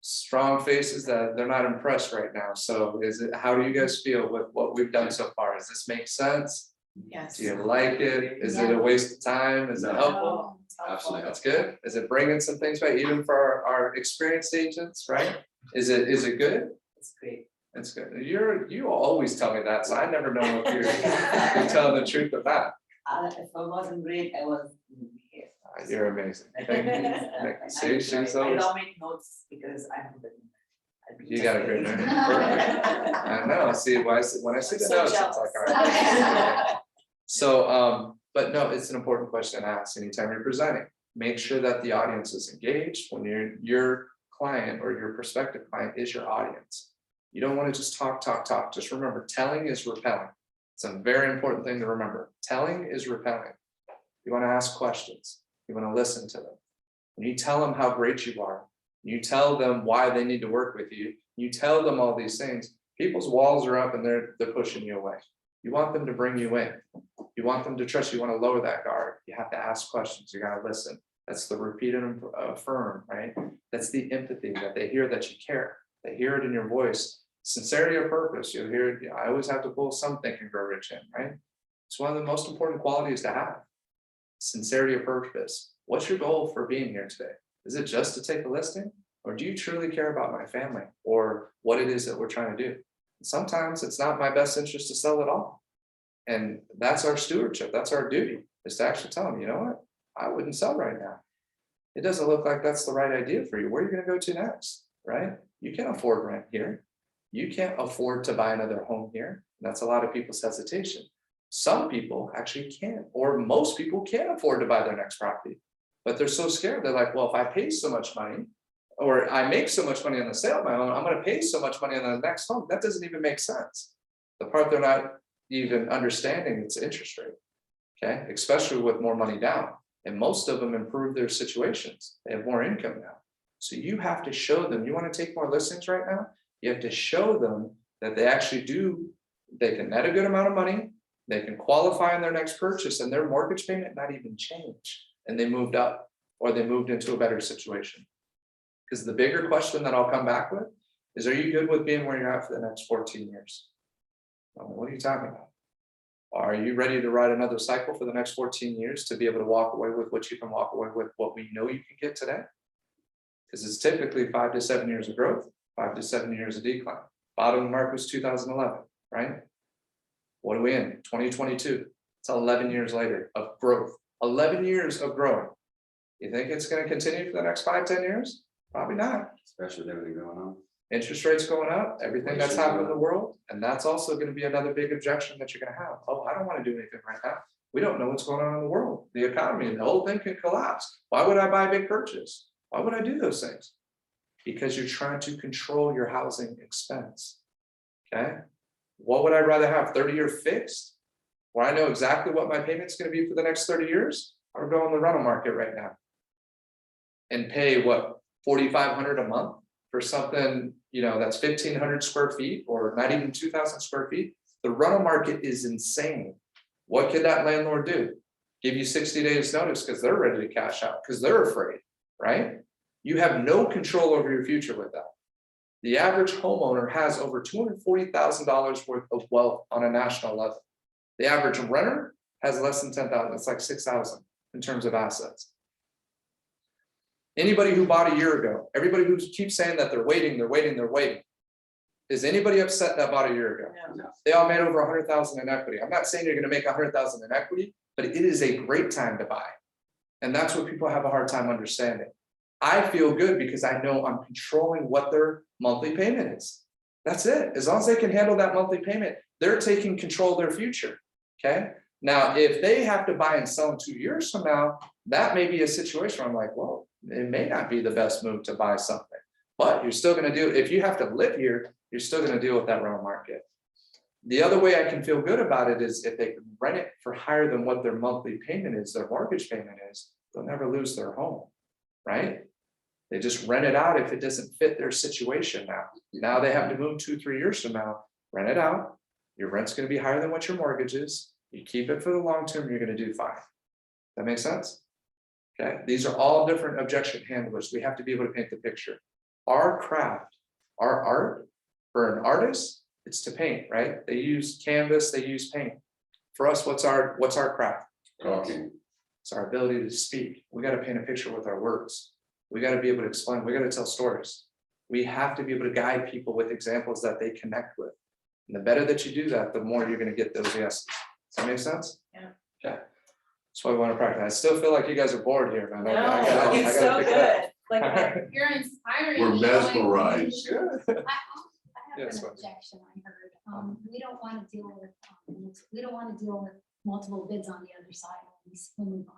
strong faces that they're not impressed right now. So how do you guys feel with what we've done so far? Does this make sense? Yes. Do you like it? Is it a waste of time? Is it helpful? Absolutely. That's good. Is it bringing some things back, even for our experienced agents, right? Is it good? It's great. It's good. You always tell me that, so I never know if you're telling the truth or not. If I wasn't great, I was here. You're amazing. Thank you. Thank you. See, she's I always, don't make notes because I have the. you got a great memory. Perfect. I know. See, when I see the So notes, it's jealous. like, all right. So, but no, it's an important question to ask anytime you're presenting. Make sure that the audience is engaged when your client or your prospective client is your audience. You don't want to just talk. Just remember, telling is repelling. It's a very important thing to remember. Telling is repelling. You want to ask questions. You want to listen to them. When you tell them how great you are, you tell them why they need to work with you, you tell them all these things, people's walls are up and they're pushing you away. You want them to bring you in. You want them to trust you. You want to lower that guard. You have to ask questions. You got to listen. That's the repeat and affirm, right? That's the empathy that they hear that you care. They hear it in your voice. Sincerity of purpose. You'll hear it. I always have to pull some Think and Grow Rich in, right? It's one of the most important qualities to have. Sincerity of purpose. What's your goal for being here today? Is it just to take a listing? Or do you truly care about my family or what it is that we're trying to do? Sometimes it's not my best interest to sell at all. And that's our stewardship. That's our duty, is to actually tell them, you know what? I wouldn't sell right now. It doesn't look like that's the right idea for you. Where are you going to go to next? Right? You can't afford rent here. You can't afford to buy another home here. That's a lot of people's hesitation. Some people actually can't, or most people can't afford to buy their next property, but they're so scared. They're like, well, if I pay so much money, or I make so much money on the sale of my home, I'm going to pay so much money on the next home. That doesn't even make sense. The part they're not even understanding is interest rate, okay? Especially with more money down. And most of them improve their situations. They have more income now. So you have to show them, you want to take more listings right now? You have to show them that they actually they can net a good amount of money, they can qualify on their next purchase, and their mortgage payment not even change. And they moved up, or they moved into a better situation. Because the bigger question that I'll come back with is, are you good with being where you're at for the next 14 years? What are you talking about? Are you ready to ride another cycle for the next 14 years to be able to walk away with what you can walk away with, what we know you can get today? Because it's typically 5 to 7 years of growth, 5 to 7 years of decline. Bottom mark was 2011, right? What are we in? 2022. It's 11 years later of growth. 11 years of growing. You think it's going to continue for the next 5, 10 years? Probably not. Especially with everything going on. Interest rates going up, everything that's happened in the world. And that's also going to be another big objection that you're going to have. Oh, I don't want to do anything right now. We don't know what's going on in the world, the economy, and the whole thing can collapse. Why would I buy a big purchase? Why would I do those things? Because you're trying to control your housing expense. Okay. What would I rather have? 30-year fixed, where I know exactly what my payment's going to be for the next 30 years, or go on the rental market right now and pay what, $4,500 a month for something, that's 1,500 square feet or not even 2,000 square feet. The rental market is insane. What could that landlord do? Give you 60 days notice because they're ready to cash out because they're afraid, right? You have no control over your future with that. The average homeowner has over $240,000 worth of wealth on a national level. The average renter has less than 10,000. It's like 6,000 in terms of assets. Anybody who bought a year ago, everybody who keeps saying that they're waiting. Is anybody upset that bought a year ago? No. They all made over 100,000 in equity. I'm not saying you're going to make 100,000 in equity, but it is a great time to buy. And that's what people have a hard time understanding. I feel good because I know I'm controlling what their monthly payment is. That's it. As long as they can handle that monthly payment, they're taking control of their future. Okay. Now, if they have to buy and sell in 2 years from now, that may be a situation where I'm like, well, it may not be the best move to buy something, but you're still going to do, if you have to live here, you're still going to deal with that rental market. The other way I can feel good about it is if they can rent it for higher than what their monthly payment is, their mortgage payment is, they'll never lose their home, right? They just rent it out if it doesn't fit their situation now. Now they have to move 2, 3 years from now, rent it out. Your rent's going to be higher than what your mortgage is. You keep it for the long term, you're gonna do fine. That makes sense? Okay, these are all different objection handlers. We have to be able to paint the picture. Our craft, our art, for an artist, it's to paint, right? They use canvas, they use paint. For us, what's our craft? Talking. It's our ability to speak. We got to paint a picture with our words. We got to be able to explain. We got to tell stories. We have to be able to guide people with examples that they connect with. And the better that you do that, the more you're going to get those yeses. Does that make sense? Yeah. Okay. That's why we want to practice. I still feel like you guys are bored here, man. No, I gotta it's pick so it up. good. Like, You're inspiring. We're me, like, mesmerized. Good. I have Yes, an Wendy. objection I heard. We don't want to deal with, we don't want to deal with multiple bids on the other side when we buy.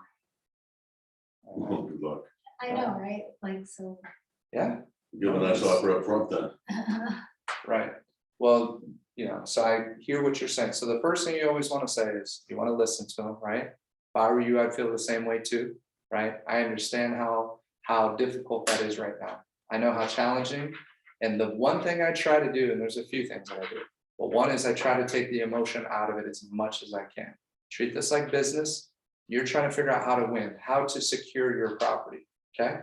Well, good luck. I know, right? Like, so. Yeah. Give a nice offer up front then. Right. Well, so I hear what you're saying. So the first thing you always want to say is you want to listen to them, right? If I were you, I'd feel the same way too, right? I understand how difficult that is right now. I know how challenging. And the one thing I try to do, and there's a few things that I do, but one is I try to take the emotion out of it as much as I can. Treat this like business. You're trying to figure out how to win, how to secure your property, okay?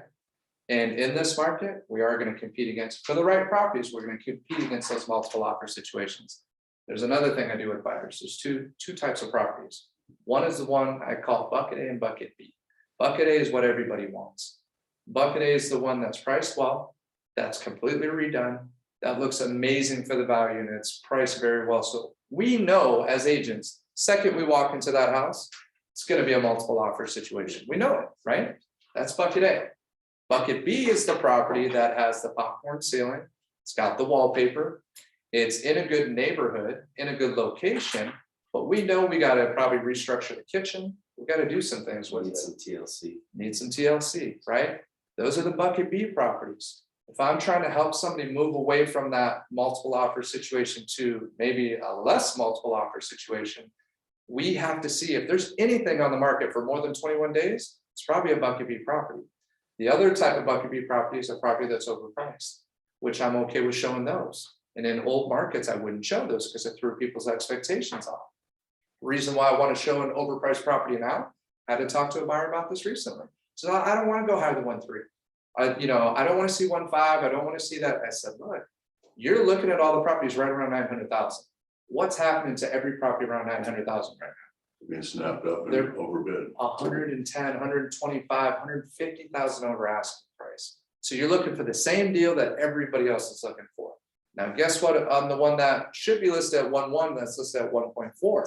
And in this market, we are going to compete against, for the right properties, we're going to compete against those multiple offer situations. There's another thing I do with buyers. There's two types of properties. One is the one I call bucket A and bucket B. Bucket A is what everybody wants. Bucket A is the one that's priced well, that's completely redone, that looks amazing for the value, and it's priced very well. So we know as agents, second we walk into that house, it's going to be a multiple offer situation. We know it, right? That's bucket A. Bucket B is the property that has the popcorn ceiling. It's got the wallpaper. It's in a good neighborhood, in a good location, but we know we got to probably restructure the kitchen. We got to do some things with Need it. some TLC. Need some TLC, right? Those are the bucket B properties. If I'm trying to help somebody move away from that multiple offer situation to maybe a less multiple offer situation, we have to see if there's anything on the market for more than 21 days, it's probably a bucket B property. The other type of bucket B property is a property that's overpriced, which I'm okay with showing those. And in old markets, I wouldn't show those because it threw people's expectations off. Reason why I want to show an overpriced property now, I had to talk to a buyer about this recently. So I don't want to go higher than 1.3. I don't want to see 1.5. I don't want to see that. I said, look, you're looking at all the properties right around 900,000. What's happening to every property around 900,000 right now? Being snapped up and They're- overbid. 110, 125, 150,000 over asking price. So you're looking for the same deal that everybody else is looking for. Now, guess what? On the one that should be listed at 1.1, that's listed at 1.4.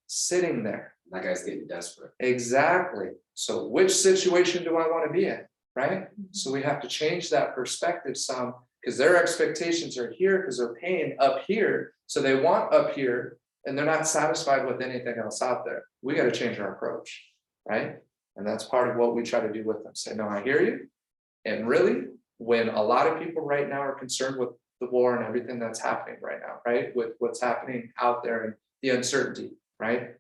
Sitting there. That guy's getting desperate. Exactly. So which situation do I want to be in? Right? So we have to change that perspective some, because their expectations are here because they're paying up here. So they want up here and they're not satisfied with anything else out there. We got to change our approach, right? And that's part of what we try to do with them. Say, no, I hear you. And really, when a lot of people right now are concerned with the war and everything that's happening right now, right? With what's happening out there and the uncertainty, right?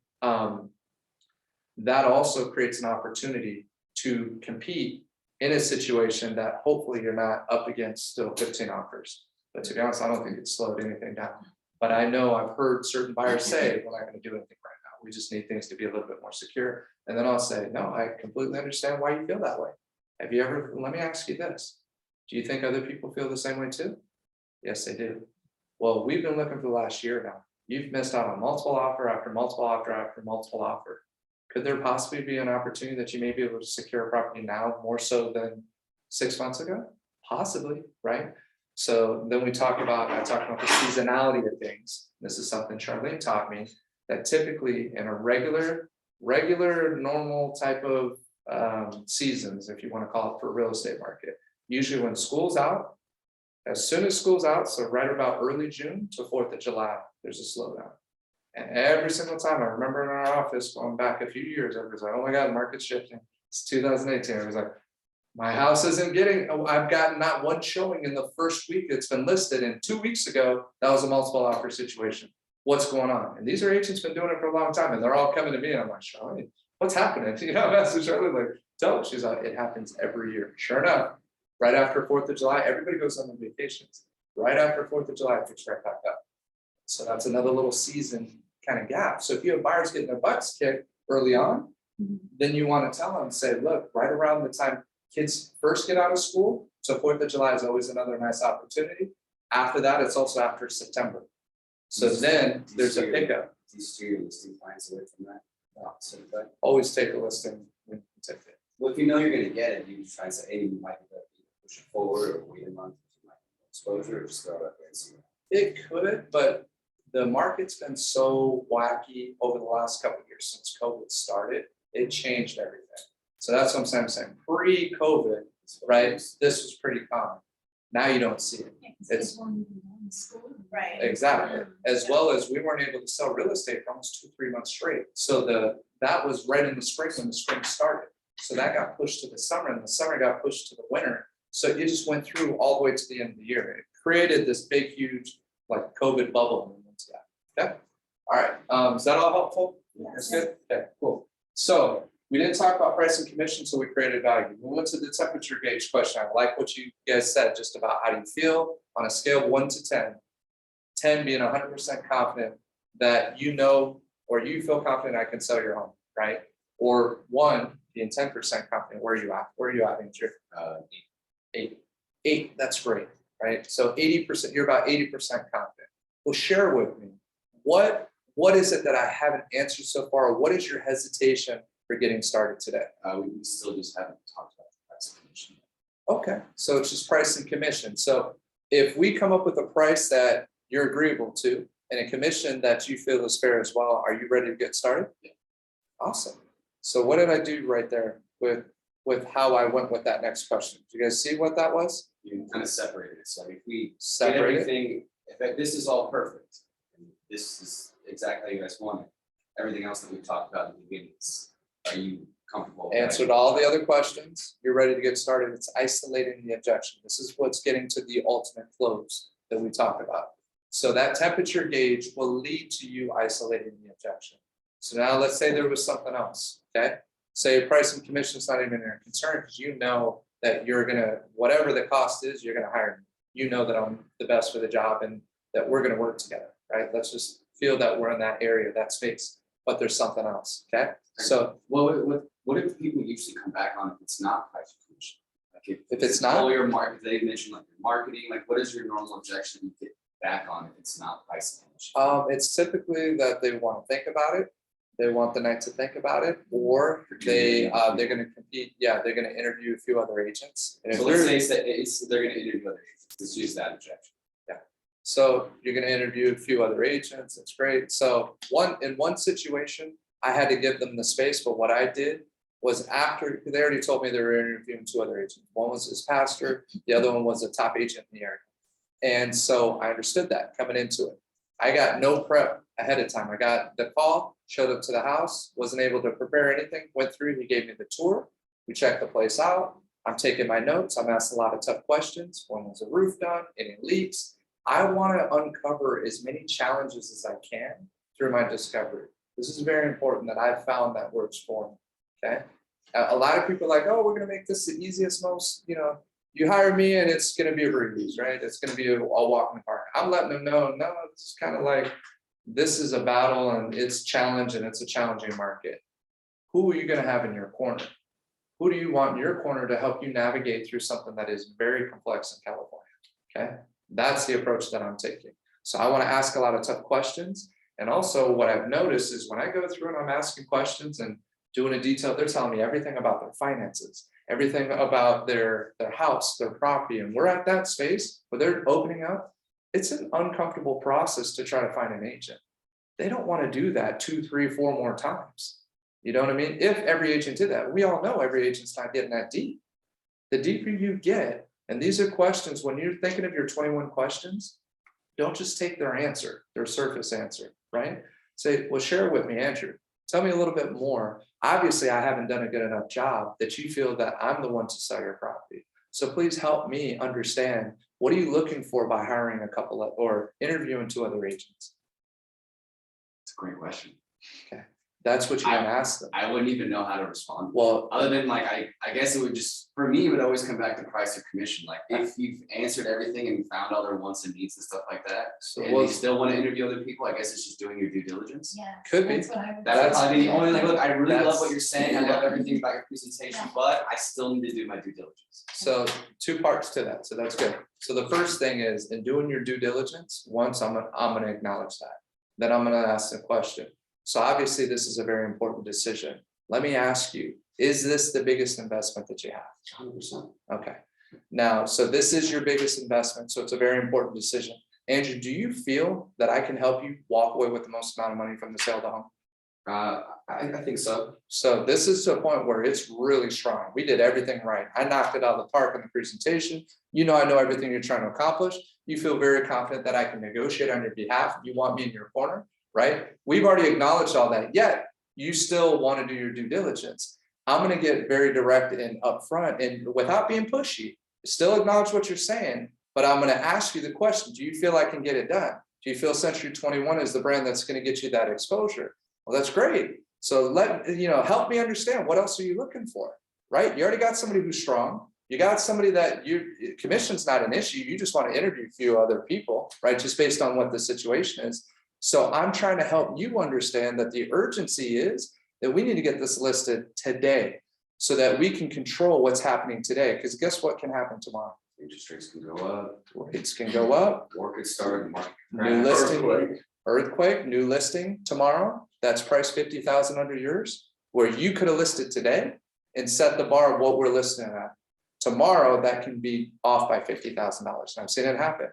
That also creates an opportunity to compete in a situation that hopefully you're not up against still 15 offers. But to be honest, I don't think it's slowed anything down. But I know I've heard certain buyers say, we're not going to do anything right now. We just need things to be a little bit more secure. And then I'll say, no, I completely understand why you feel that way. Have you ever, let me ask you this. Do you think other people feel the same way too? Yes, they do. Well, we've been looking for the last year now. You've missed out on multiple offer after multiple offer after multiple offer. Could there possibly be an opportunity that you may be able to secure a property now more so than 6 months ago? Possibly, right? So then I talked about the seasonality of things. This is something Charlene taught me, that typically in a regular normal type of seasons, if you want to call it, for real estate market, usually when school's out, as soon as school's out, so right about early June to 4th of July, there's a slowdown. And every single time, I remember in our office going back a few years, everybody's like, oh my God, the market's shifting. It's 2018. I was like, my house isn't getting, I've gotten not one showing in the first week it's been listed. And 2 weeks ago, that was a multiple offer situation. What's going on? And these are agents been doing it for a long time and they're all coming to me. And I'm like, Charlene, what's happening? You know, that's Charlene, like, tell her. She's like, it happens every year. Sure enough, right after 4th of July, everybody goes on vacations. Right after 4th of July, it picks right back up. So that's another little season kind of gap. So if you have buyers getting their butts kicked early on, then you want to tell them, say, look, right around the time kids first get out of school, so 4th of July is always another nice opportunity. After that, it's also after September. So then there's a pickup. Do you steer your listing clients away from that? So that, Always take a listing when you take it. well, if you know you're gonna get it, you just try and say, hey, you might be better to push it forward or wait a month, you might have exposure, or just throw it up there and see. It could, but the market's been so wacky over the last couple of years since COVID started. It changed everything. So that's what I'm saying. Pre-COVID, right, this was pretty common. Now you don't see it. Yeah, 'cause It's- kids weren't even going to school. Right. Exactly, as well as we weren't able to sell real estate for almost 2-3 months straight. So that was right in the spring when the spring started. So that got pushed to the summer and the summer got pushed to the winter. So it just went through all the way to the end of the year. It created this big, huge, like COVID bubble and we went to that. Okay, all right, is that all helpful? That's good, okay, cool. So we didn't talk about price and commission, so we created value. We went to the temperature gauge question. I like what you guys said just about how do you feel on a scale of 1 to 10. 10 being 100% confident that you know, or you feel confident I can sell your home, right? Or 1 being 10% confident, where are you at? Where are you at, Andrew? 8. 8, that's great, right? So 80%, you're about 80% confident. Well, share with me, what is it that I haven't answered so far? Or what is your hesitation for getting started today? We still just haven't talked about the price of commission. Okay, so it's just price and commission. So if we come up with a price that you're agreeable to and a commission that you feel is fair as well, are you ready to get started? Yeah. Awesome. So what did I do right there with how I went with that next question? Do you guys see what that was? You kind of separated it, so if we get Separate it. everything, if this is all perfect, and this is exactly how you guys want it, everything else that we talked about in the beginning, are you comfortable? Answered all the other questions. You're ready to get started. It's isolating the objection. This is what's getting to the ultimate close that we talked about. So that temperature gauge will lead to you isolating the objection. So now let's say there was something else, okay? Say price and commission is not even a concern because you know that you're gonna, whatever the cost is, you're gonna hire me. You know that I'm the best for the job and that we're gonna work together, right? Let's just feel that we're in that area, that space, but there's something else, okay? So Well, what if people usually come back on if it's not price or commission? Like if it's not, all your market, they mentioned like your marketing, like what is your normal objection you get back on if it's not price and commission? it's typically that they want to think about it. They want the night to think about it, or they're gonna compete. Yeah, they're gonna interview a few other agents. And if So let's they're- say they're gonna interview other agents, let's use that objection. So you're gonna interview a few other agents, that's great. So in one situation, I had to give them the space, but what I did was after, they already told me they were interviewing 2 other agents. One was his pastor, the other one was a top agent in the area. And so I understood that coming into it. I got no prep ahead of time. I got the call, showed up to the house, wasn't able to prepare anything, went through, he gave me the tour. We checked the place out. I'm taking my notes. I'm asking a lot of tough questions. When was the roof done? Any leaks? I want to uncover as many challenges as I can through my discovery. This is very important that I've found that works for me, okay? A lot of people are like, oh, we're gonna make this the easiest, most, you hire me and it's gonna be a breeze, right? It's gonna be a walk in the park. I'm letting them know, no, it's kind of like, this is a battle and it's challenge and it's a challenging market. Who are you gonna have in your corner? Who do you want in your corner to help you navigate through something that is very complex in California, okay? That's the approach that I'm taking. So I want to ask a lot of tough questions. And also what I've noticed is when I go through and I'm asking questions and doing a detail, they're telling me everything about their finances, everything about their house, their property. And we're at that space where they're opening up. It's an uncomfortable process to try to find an agent. They don't want to do that 2, 3, 4 more times. You know what I mean? If every agent did that, we all know every agent's not getting that deep. The deeper you get, and these are questions, when you're thinking of your 21 questions, don't just take their answer, their surface answer, right? Say, well, share with me, Andrew. Tell me a little bit more. Obviously, I haven't done a good enough job that you feel that I'm the one to sell your property. So please help me understand, what are you looking for by hiring a couple of, or interviewing 2 other agents? It's a great question. That's what you want to ask them. I wouldn't even know how to respond. Well, Other than like, I guess it would just, for me, it would always come back to price or commission. Like if you've answered everything and found all their wants and needs and stuff like that, so and you still want to interview other people, I guess it's just doing your due diligence. Yeah. Could be. That's what I would. That would That's- probably be the only, like, look, I really love that's- what you're saying. I love everything about your presentation, but I still need to do my due diligence. So 2 parts to that, so that's good. So the first thing is, in doing your due diligence, once I'm gonna acknowledge that. Then I'm gonna ask the question. So obviously, this is a very important decision. Let me ask you, is this the biggest investment that you have? 100%. Okay. Now, so this is your biggest investment, so it's a very important decision. Andrew, do you feel that I can help you walk away with the most amount of money from the sale of the home? I think so. So this is to a point where it's really strong. We did everything right. I knocked it out of the park in the presentation. You know, I know everything you're trying to accomplish. You feel very confident that I can negotiate on your behalf. You want me in your corner, right? We've already acknowledged all that, yet you still want to do your due diligence. I'm going to get very direct and upfront and without being pushy, still acknowledge what you're saying, but I'm going to ask you the question, do you feel I can get it done? Do you feel Century 21 is the brand that's going to get you that exposure? Well, that's great. So help me understand, what else are you looking for, right? You already got somebody who's strong. You got somebody that commission's not an issue. You just want to interview a few other people, right? Just based on what the situation is. So I'm trying to help you understand that the urgency is that we need to get this listed today so that we can control what's happening today. Because guess what can happen tomorrow? Interest rates can go up, Rates can go up, war could start, market. new crash. listing, earthquake, new listing tomorrow, that's priced 50,000 under yours, where you could have listed today and set the bar of what we're listing at. Tomorrow, that can be off by $50,000. And I've seen it happen.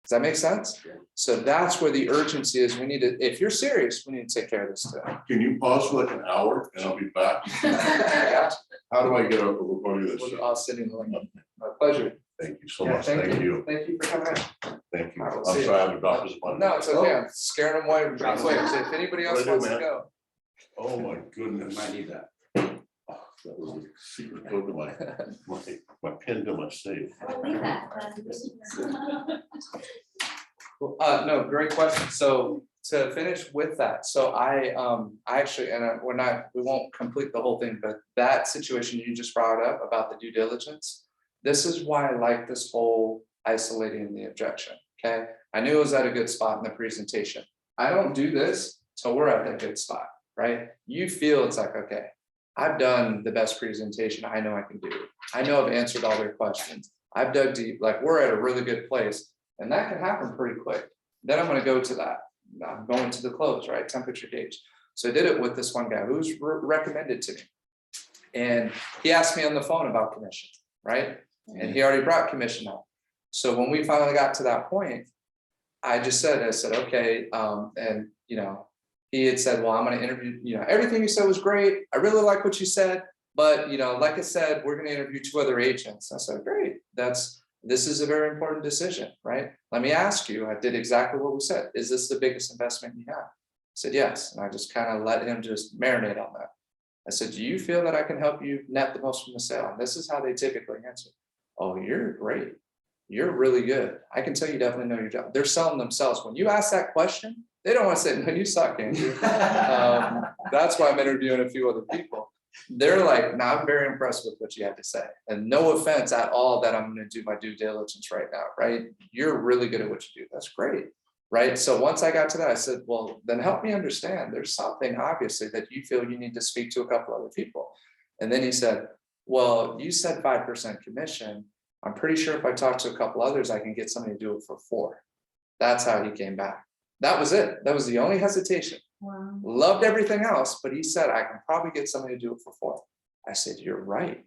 Does that make sense? Yeah. So that's where the urgency is. We need to, if you're serious, we need to take care of this today. Can you pause for like an hour and I'll be back? How do I get a recording of this? I'll send you the link. My pleasure. Thank you so Yeah, much. Thank you. Thank you for coming in. Thank you. I will I'm see you. sorry, I have a doctor's appointment. No, it's okay. I'm scaring them away. If anybody else What do I do, wants to man? go. Oh, my You goodness. might need that. Oh, that was a secret code to my pin to my safe. I'll leave that. No, great question. So to finish with that, so I actually, and we won't complete the whole thing, but that situation you just brought up about the due diligence, this is why I like this whole isolating the objection, okay? I knew it was at a good spot in the presentation. I don't do this till we're at that good spot, right? You feel it's like, okay, I've done the best presentation I know I can do. I know I've answered all their questions. I've dug deep, like we're at a really good place. And that can happen pretty quick. Then I'm gonna go to that. I'm going to the close, right? Temperature gauge. So I did it with this one guy who's recommended to me. And he asked me on the phone about commission, right? And he already brought commission up. So when we finally got to that point, I said, okay, and he had said, well, I'm gonna interview, everything you said was great. I really like what you said, but like I said, we're gonna interview 2 other agents. I said, great, this is a very important decision, right? Let me ask you, I did exactly what we said. Is this the biggest investment you have? I said, yes. And I just kind of let him just marinate on that. I said, do you feel that I can help you net the most from the sale? And this is how they typically answer. Oh, you're great. You're really good. I can tell you definitely know your job. They're selling themselves. When you ask that question, they don't want to say, no, you suck, Andrew. That's why I'm interviewing a few other people. They're like, no, I'm very impressed with what you had to say. And no offense at all that I'm going to do my due diligence right now, right? You're really good at what you do. That's great, right? So once I got to that, I said, well, then help me understand. There's something obviously that you feel you need to speak to a couple other people. And then he said, well, you said 5% commission. I'm pretty sure if I talk to a couple others, I can get somebody to do it for 4. That's how he came back. That was it. That was the only hesitation. Wow. Loved everything else, but he said, I can probably get somebody to do it for 4. I said, you're right.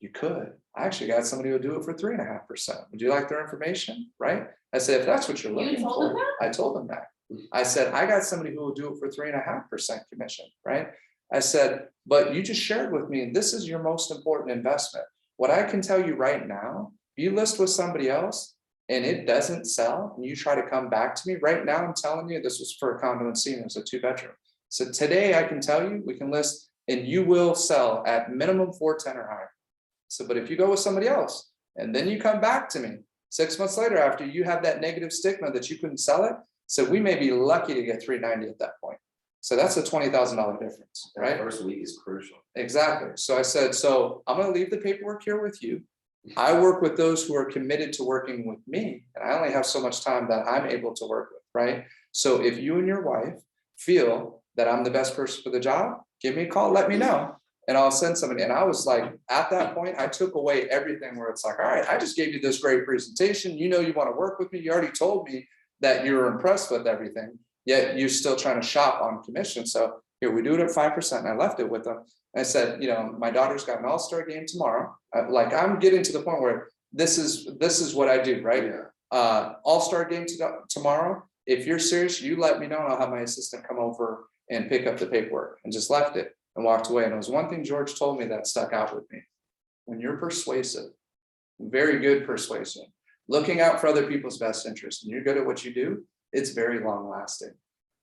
You could. I actually got somebody who would do it for 3.5%. Would you like their information? Right? I said, if that's what you're looking told him for, I told him that. I said, I got somebody who will do it for 3.5% commission, right? I said, but you just shared with me, this is your most important investment. What I can tell you right now, if you list with somebody else and it doesn't sell, and you try to come back to me right now, I'm telling you, this was for a condo in Simi, it's a 2-bedroom. So today I can tell you, we can list and you will sell at minimum 410 or higher. So, but if you go with somebody else and then you come back to me 6 months later after you have that negative stigma that you couldn't sell it, so we may be lucky to get 390 at that point. So that's a $20,000 difference, That right? first week is crucial. Exactly. So I said, so I'm gonna leave the paperwork here with you. I work with those who are committed to working with me, and I only have so much time that I'm able to work with, right? So if you and your wife feel that I'm the best person for the job, give me a call, let me know, and I'll send somebody. And I was like, at that point, I took away everything where it's like, all right, I just gave you this great presentation. You know, you want to work with me. You already told me that you're impressed with everything, yet you're still trying to shop on commission. So here, we do it at 5%. And I left it with them. I said, you know, my daughter's got an all-star game tomorrow. Like, I'm getting to the point where this is what I do, right? All-star game tomorrow. If you're serious, you let me know, and I'll have my assistant come over and pick up the paperwork, and just left it and walked away. And it was one thing George told me that stuck out with me. When you're persuasive, very good persuasion, looking out for other people's best interests, and you're good at what you do, it's very long lasting.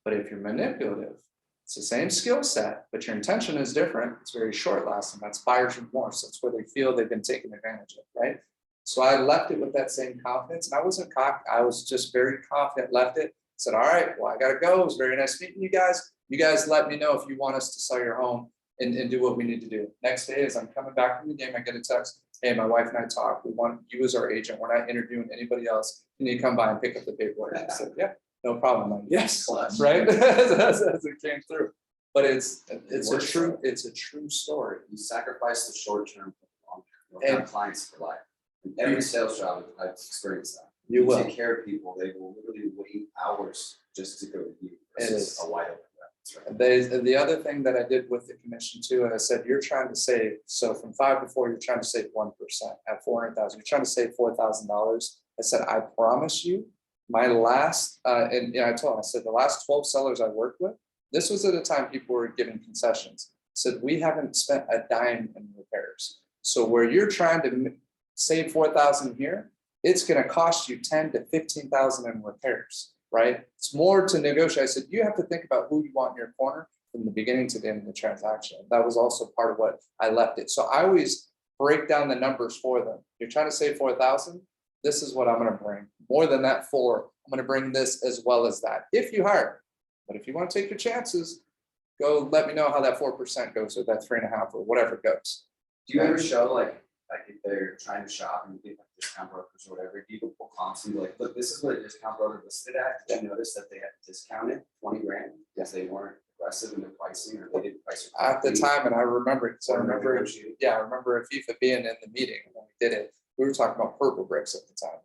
But if you're manipulative, it's the same skill set, but your intention is different. It's very short lasting. That's buyer's remorse. That's where they feel they've been taken advantage of, right? So I left it with that same confidence, and I wasn't cocky. I was just very confident, left it, said, all right, well, I gotta go. It was very nice meeting you guys. You guys let me know if you want us to sell your home and do what we need to do. Next day, as I'm coming back from the game, I get a text, hey, my wife and I talked. We want you as our agent. We're not interviewing anybody else. Can you come by and pick up the paperwork? I said, yeah, no problem. I'm like, yes, right? as it came through. But it's a true story. You sacrifice the short term for the long term. You'll have clients for life. In every sales job, I've experienced that. You will. Take care of people, they will literally wait hours just to go to you. It Versus is. a wide open. That's right. The other thing that I did with the commission too, and I said, you're trying to save, so from 5 to 4, you're trying to save 1% at 400,000, you're trying to save $4,000. I said, I promise you, my last, and I told him, I said, the last 12 sellers I worked with, this was at a time people were giving concessions. I said, we haven't spent a dime in repairs. So where you're trying to save 4,000 here, it's going to cost you 10 to 15,000 in repairs, right? It's more to negotiate. I said, you have to think about who you want in your corner from the beginning to the end of the transaction. That was also part of what I left it. So I always break down the numbers for them. You're trying to save 4,000. This is what I'm going to bring. More than that 4, I'm going to bring this as well as that, if you hire. But if you want to take your chances, go let me know how that 4% goes, or that 3.5, or whatever goes. Do you ever show like if they're trying to shop and you get like discount brokers or whatever, do you pull comps and be like, look, this is what a discount broker listed at. Did you notice that they had discounted 20 grand because they weren't aggressive in their pricing, or they didn't price it At the correctly? time, and I remember it, so I Or remember, negotiate? yeah, I remember FIFA being in the meeting when we did it. We were talking about purple bricks at the time.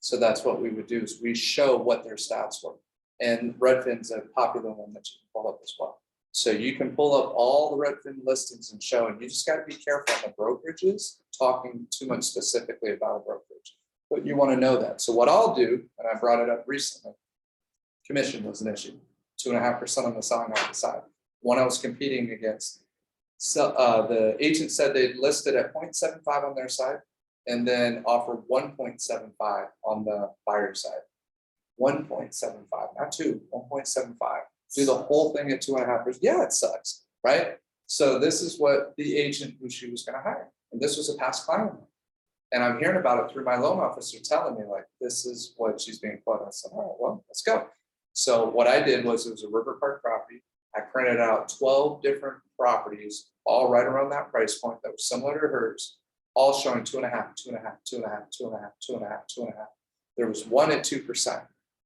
So that's what we would do, is we show what their stats were. And Redfin's a popular one that you can pull up as well. So you can pull up all the Redfin listings and show, and you just got to be careful on the brokerages talking too much specifically about a brokerage. But you want to know that. So what I'll do, and I brought it up recently, commission was an issue, 2.5% on the selling on the side. One I was competing against. So the agent said they'd listed at 0.75 on their side, and then offered 1.75 on the buyer side. 1.75, not 2, 1.75. Do the whole thing at 2.5%. Yeah, it sucks, right? So this is what the agent who she was going to hire, and this was a past client. And I'm hearing about it through my loan officer telling me, like, this is what she's being quoted. I said, all right, well, let's go. So what I did was, it was a River Park property. I printed out 12 different properties, all right around that price point that was similar to hers, all showing 2.5, 2.5, 2.5, 2.5, 2.5, 2.5. There was one at 2%.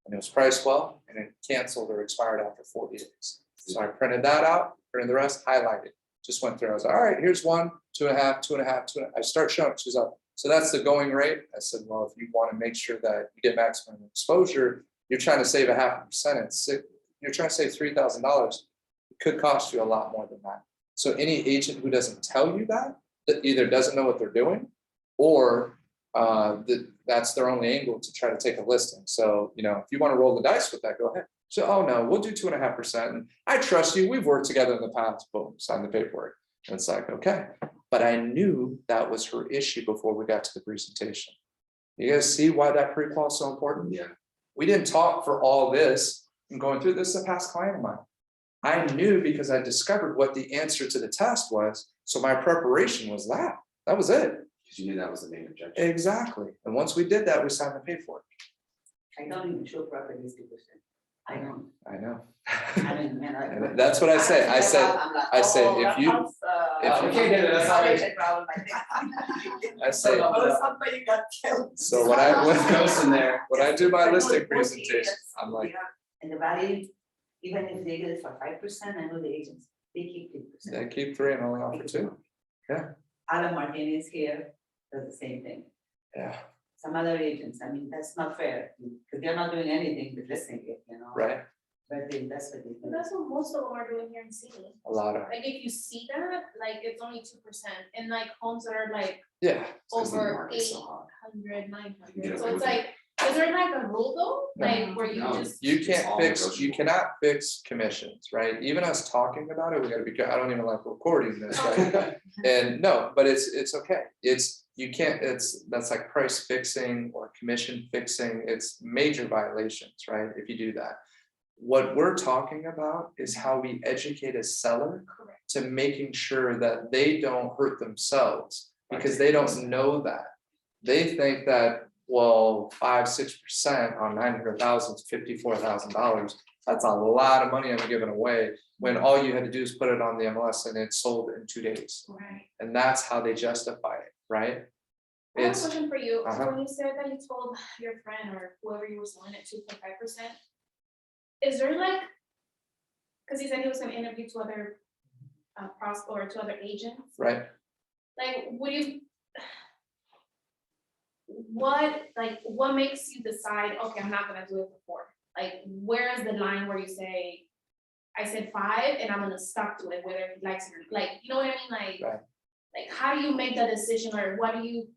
And it was priced well, and it canceled or expired after 40 days. So I printed that out, printed the rest, highlighted, just went through. I was like, all right, here's 1, 2.5, 2.5, 2.5. I start showing it, she's up. So that's the going rate. I said, well, if you want to make sure that you get maximum exposure, you're trying to save 0.5%. You're trying to save $3,000. It could cost you a lot more than that. So any agent who doesn't tell you that either doesn't know what they're doing, or that's their only angle to try to take a listing. So, if you want to roll the dice with that, go ahead. So, oh no, we'll do 2.5%. And I trust you. We've worked together in the past. Boom, sign the paperwork. And it's like, okay. But I knew that was her issue before we got to the presentation. You guys see why that pre-qual is so important? Yeah. We didn't talk for all this and going through this, a past client of mine. I knew because I discovered what the answer to the test was. So my preparation was that. That was it. Because you knew that was the main objection. Exactly. And once we did that, we signed the paperwork. I don't even show properties to percent. I don't, I know. I mean, you know. And that's what I say. I said, I'm like, I said, oh, if that you- helps, if you- We can't get it, that's how it- problem, I think. I say, Oh, somebody got killed. so when I, There's ghosts in there. when I do my But no, listing the point presentation, is, I'm like, we have- And the valley, even if they get it for 5%, I know the agents, they keep 3%. they keep 3 and only offer 2. Alan Martinez here does the same thing. Yeah, Some other agents, I mean, that's not fair, because they're not doing anything but listing it, you know? right, But that's what they do. That's what most of them are doing here in Simi. a lot of, Like if you see that, like it's only 2%, and like homes that are like yeah, Because the over market's so hot. 800, Yeah, 900, so but it's like, is there like a rule though? No. Like where you No. just, you It's can't all fix, you negotiable. cannot fix commissions, right? Even us talking about it, we gotta be, I don't even like recording this, right? And no, but it's okay, it's, you can't, that's like price fixing or commission fixing, it's major violations, right? If you do that. What we're talking about is how we educate a seller correct, to making sure that they don't hurt themselves, because they don't know that. They think that, well, 5-6% on 900,000 is $54,000. That's a lot of money I'm giving away, when all you had to do is put it on the MLS and it's sold in 2 days. right. And that's how they justify it, right? I have a It's, question for you, Uh-huh. when you said that you told your friend or whoever you were selling it to for 5%. Is there like, cause he said he was gonna interview 2 other or 2 other agents. right, Like, would you? What makes you decide, okay, I'm not gonna do it for 4? Like, where is the line where you say, I said 5 and I'm gonna stuck to it, whether he likes it or, like, you know what I mean, like. Right. Like, how do you make that decision, or what do you,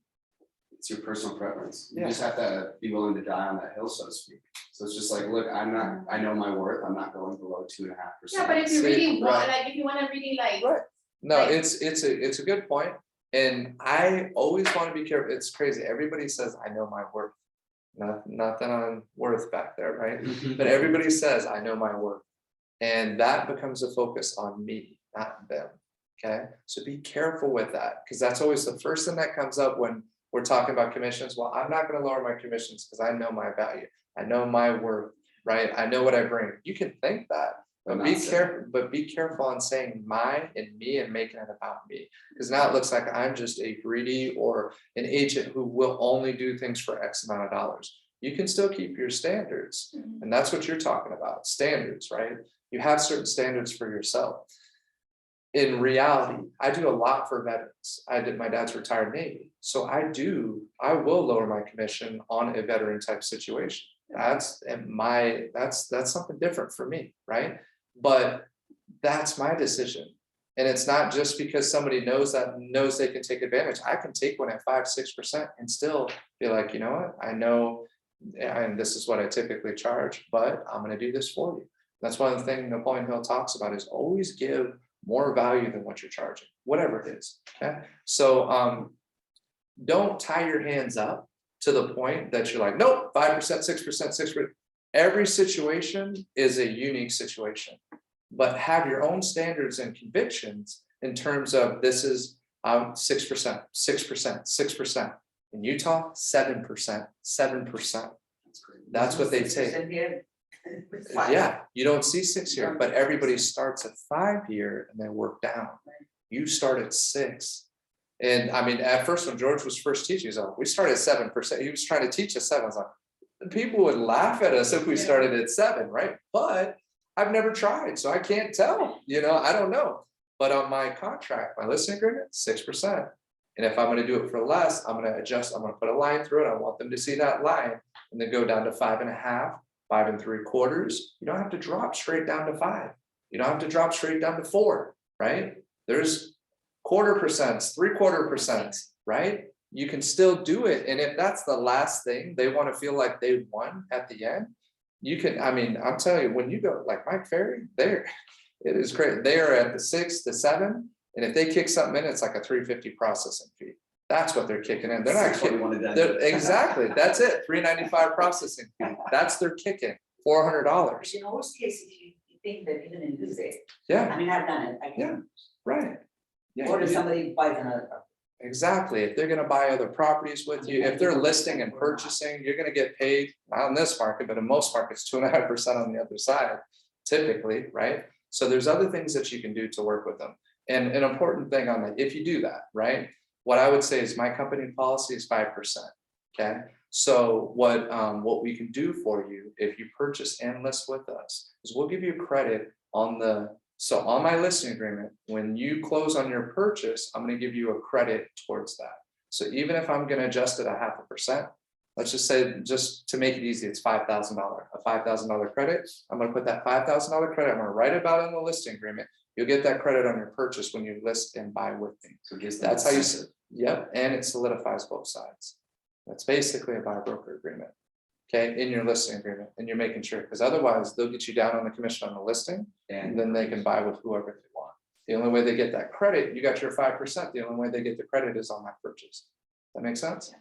It's your personal preference. You Yeah. just have to be willing to die on that hill, so to speak. So it's just like, look, I know my worth. I'm not going below 2.5%. yeah, but if you See, really want, right. like, if you wanna really like. Right. No, Like- it's a good point, and I always want to be careful. It's crazy. Everybody says, I know my worth. Nothing on worth back there, right? But everybody says, I know my worth. And that becomes a focus on me, not them. Okay, so be careful with that, because that's always the first thing that comes up when we're talking about commissions. Well, I'm not going to lower my commissions because I know my value. I know my worth, right? I know what I bring. You can think that, but But be not say. careful, but be careful on saying my and me and making it about me. Because now it looks like I'm just a greedy or an agent who will only do things for X amount of dollars. You can still keep your standards. Mhm. And that's what you're talking about, standards, right? You have certain standards for yourself. In reality, I do a lot for veterans. My dad's retired Navy. So I will lower my commission on a veteran type situation. That's something different for me, right? But that's my decision. And it's not just because somebody knows they can take advantage. I can take one at 5-6% and still be like, you know what, I know, and this is what I typically charge, but I'm gonna do this for you. That's one of the things Napoleon Hill talks about, is always give more value than what you're charging, whatever it is. Okay, so don't tie your hands up to the point that you're like, nope, 5%, 6%, 6%. Every situation is a unique situation, but have your own standards and convictions in terms of this is 6%, 6%, 6%. In Utah, 7%, 7%. That's what they take. 6% here, it's fine. Yeah, you don't see 6 here, but everybody starts at 5 here and then work down. You start at 6. And I mean, at first, when George was first teaching, he's like, we started at 7%. He was trying to teach us 7. I was like, people would laugh at us if we started at 7, right? But I've never tried, so I can't tell, I don't know. But on my contract, my listing agreement, 6%. And if I'm gonna do it for less, I'm gonna adjust, I'm gonna put a line through it. I want them to see that line and then go down to 5.5, 5 3/4. You don't have to drop straight down to 5. You don't have to drop straight down to 4, right? There's 0.25%, 3/4%, right? You can still do it. And if that's the last thing, they want to feel like they won at the end. You can, I mean, I'm telling you, when you go like Mike Ferry, it is great. They are at the 6 to 7. And if they kick something in, it's like a $350 processing fee. That's what they're kicking in. They're not kidding. Exactly. That's it. $395 processing fee. That's their kicking. $400. In most cases, you think that even in this day, Yeah, I mean, I've done it. I Yeah. can right. Yeah. order you- somebody buys another, Exactly. If they're gonna buy other properties with you, if they're listing and purchasing, you're gonna get paid, not in this market, but in most markets, 2.5% on the other side, typically, right? So there's other things that you can do to work with them. And an important thing on that, if you do that, right? What I would say is my company policy is 5%. Okay, so what we can do for you if you purchase and list with us is we'll give you credit on on my listing agreement, when you close on your purchase, I'm gonna give you a credit towards that. So even if I'm gonna adjust it 0.5%, let's just say, just to make it easy, it's $5,000, a $5,000 credit. I'm gonna put that $5,000 credit, I'm gonna write it about in the listing agreement. You'll get that credit on your purchase when you list and buy with me. So it gives them That's how you, incentive. yep, and it solidifies both sides. That's basically a buyer broker agreement. Okay, in your listing agreement, and you're making sure, because otherwise they'll get you down on the commission on the listing, and then they can buy with whoever they want. The only way they get that credit, you got your 5%, the only way they get the credit is on that purchase. That makes sense?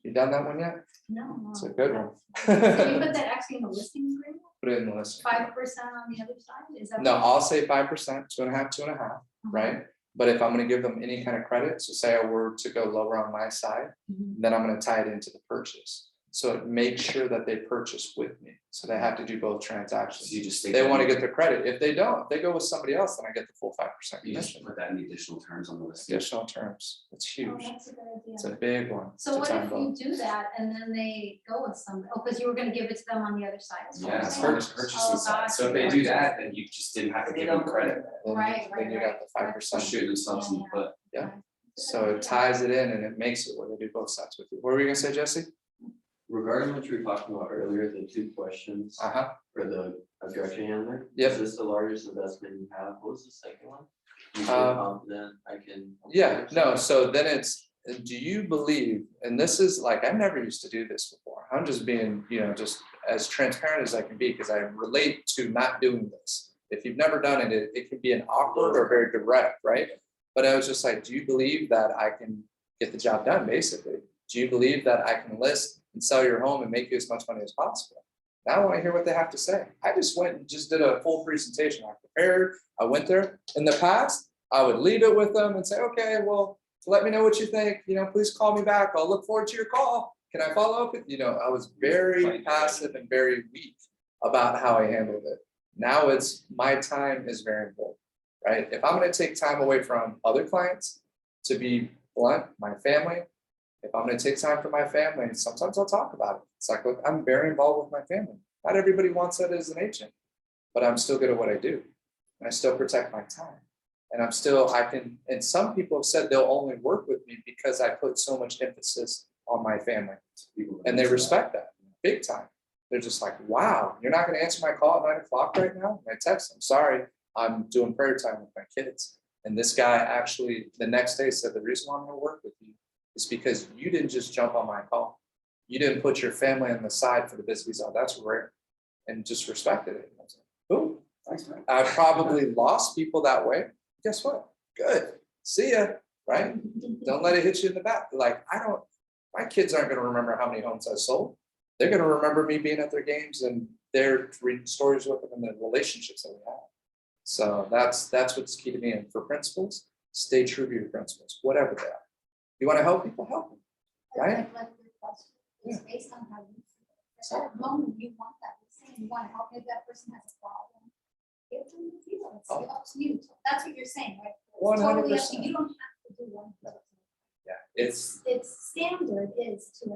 You done that one yet? No. It's a good one. So you put that actually in the listing agreement, Put it in the listing. 5% on the other side, is that? No, I'll say 5%, 2.5, 2.5, right? But if I'm gonna give them any kind of credit, so say I were to go lower on my side, Mhm. then I'm gonna tie it into the purchase. So it makes sure that they purchase with me. So they have to do both transactions. So you just. state They that want to in- get the credit. If they don't, if they go with somebody else, then I get the full 5% You just commission. put that in the additional terms on the list. Additional terms. It's Oh, huge. that's a good It's a idea. big one. So to what time if both. you do that and then they go with somebody, oh, because you were gonna give it to them on the other side. is what Yeah, you're it's saying? purchasing side. So if gotcha. they do that, then you just didn't have to give them credit. Then- Right, Then you got the right. 5%. Shooting themselves in the foot. Yeah. So it ties it in and it makes it where they do both sides with you. What were you gonna say, Jesse? Regarding what you were talking about earlier, the 2 questions Uh-huh. for the objection handler. Yep. Is this the largest investment you have? What was the second one? You feel Um, confident I can. Yeah, no, so then it's, do you believe, and this is like, I never used to do this before. I'm just being, just as transparent as I can be, because I relate to not doing this. If you've never done it, it can be an awkward or very direct, right? But I was just like, do you believe that I can get the job done, basically? Do you believe that I can list and sell your home and make you as much money as possible? Now I want to hear what they have to say. I just went and just did a full presentation. I prepared, I went there. In the past, I would leave it with them and say, okay, well, let me know what you think. Please call me back. I'll look forward to your call. Can I follow up with, I was very passive and very weak about how I handled it. Now it's, my time is very important, right? If I'm going to take time away from other clients, to be blunt, my family, if I'm going to take time for my family, sometimes I'll talk about it. It's like, look, I'm very involved with my family. Not everybody wants that as an agent, but I'm still good at what I do. And I still protect my time. And and some people have said they'll only work with me because I put so much emphasis on my family. And they respect that big time. They're just like, wow, you're not going to answer my call at 9 o'clock right now? And I text them, sorry, I'm doing prayer time with my kids. And this guy actually the next day said, the reason why I'm going to work with you is because you didn't just jump on my call. You didn't put your family on the side for the business. Oh, that's rare. And just respected it. I was like, oh, thanks, man. I probably lost people that way. Guess what? Good. See ya. Right? Don't let it hit you in the back. Like, my kids aren't going to remember how many homes I sold. They're going to remember me being at their games and their reading stories with them and the relationships that we have. So that's what's key to me. And for principles, stay true to your principles, whatever they are. You want to help people, help them. Right? Like your question is based on how you feel. At that moment, you want that, you're saying you want to help, maybe that person has a problem. Give them the feel, it's up to you. That's what you're saying, right? It's totally up to you. You don't have to do one. Yeah, it's Standard is to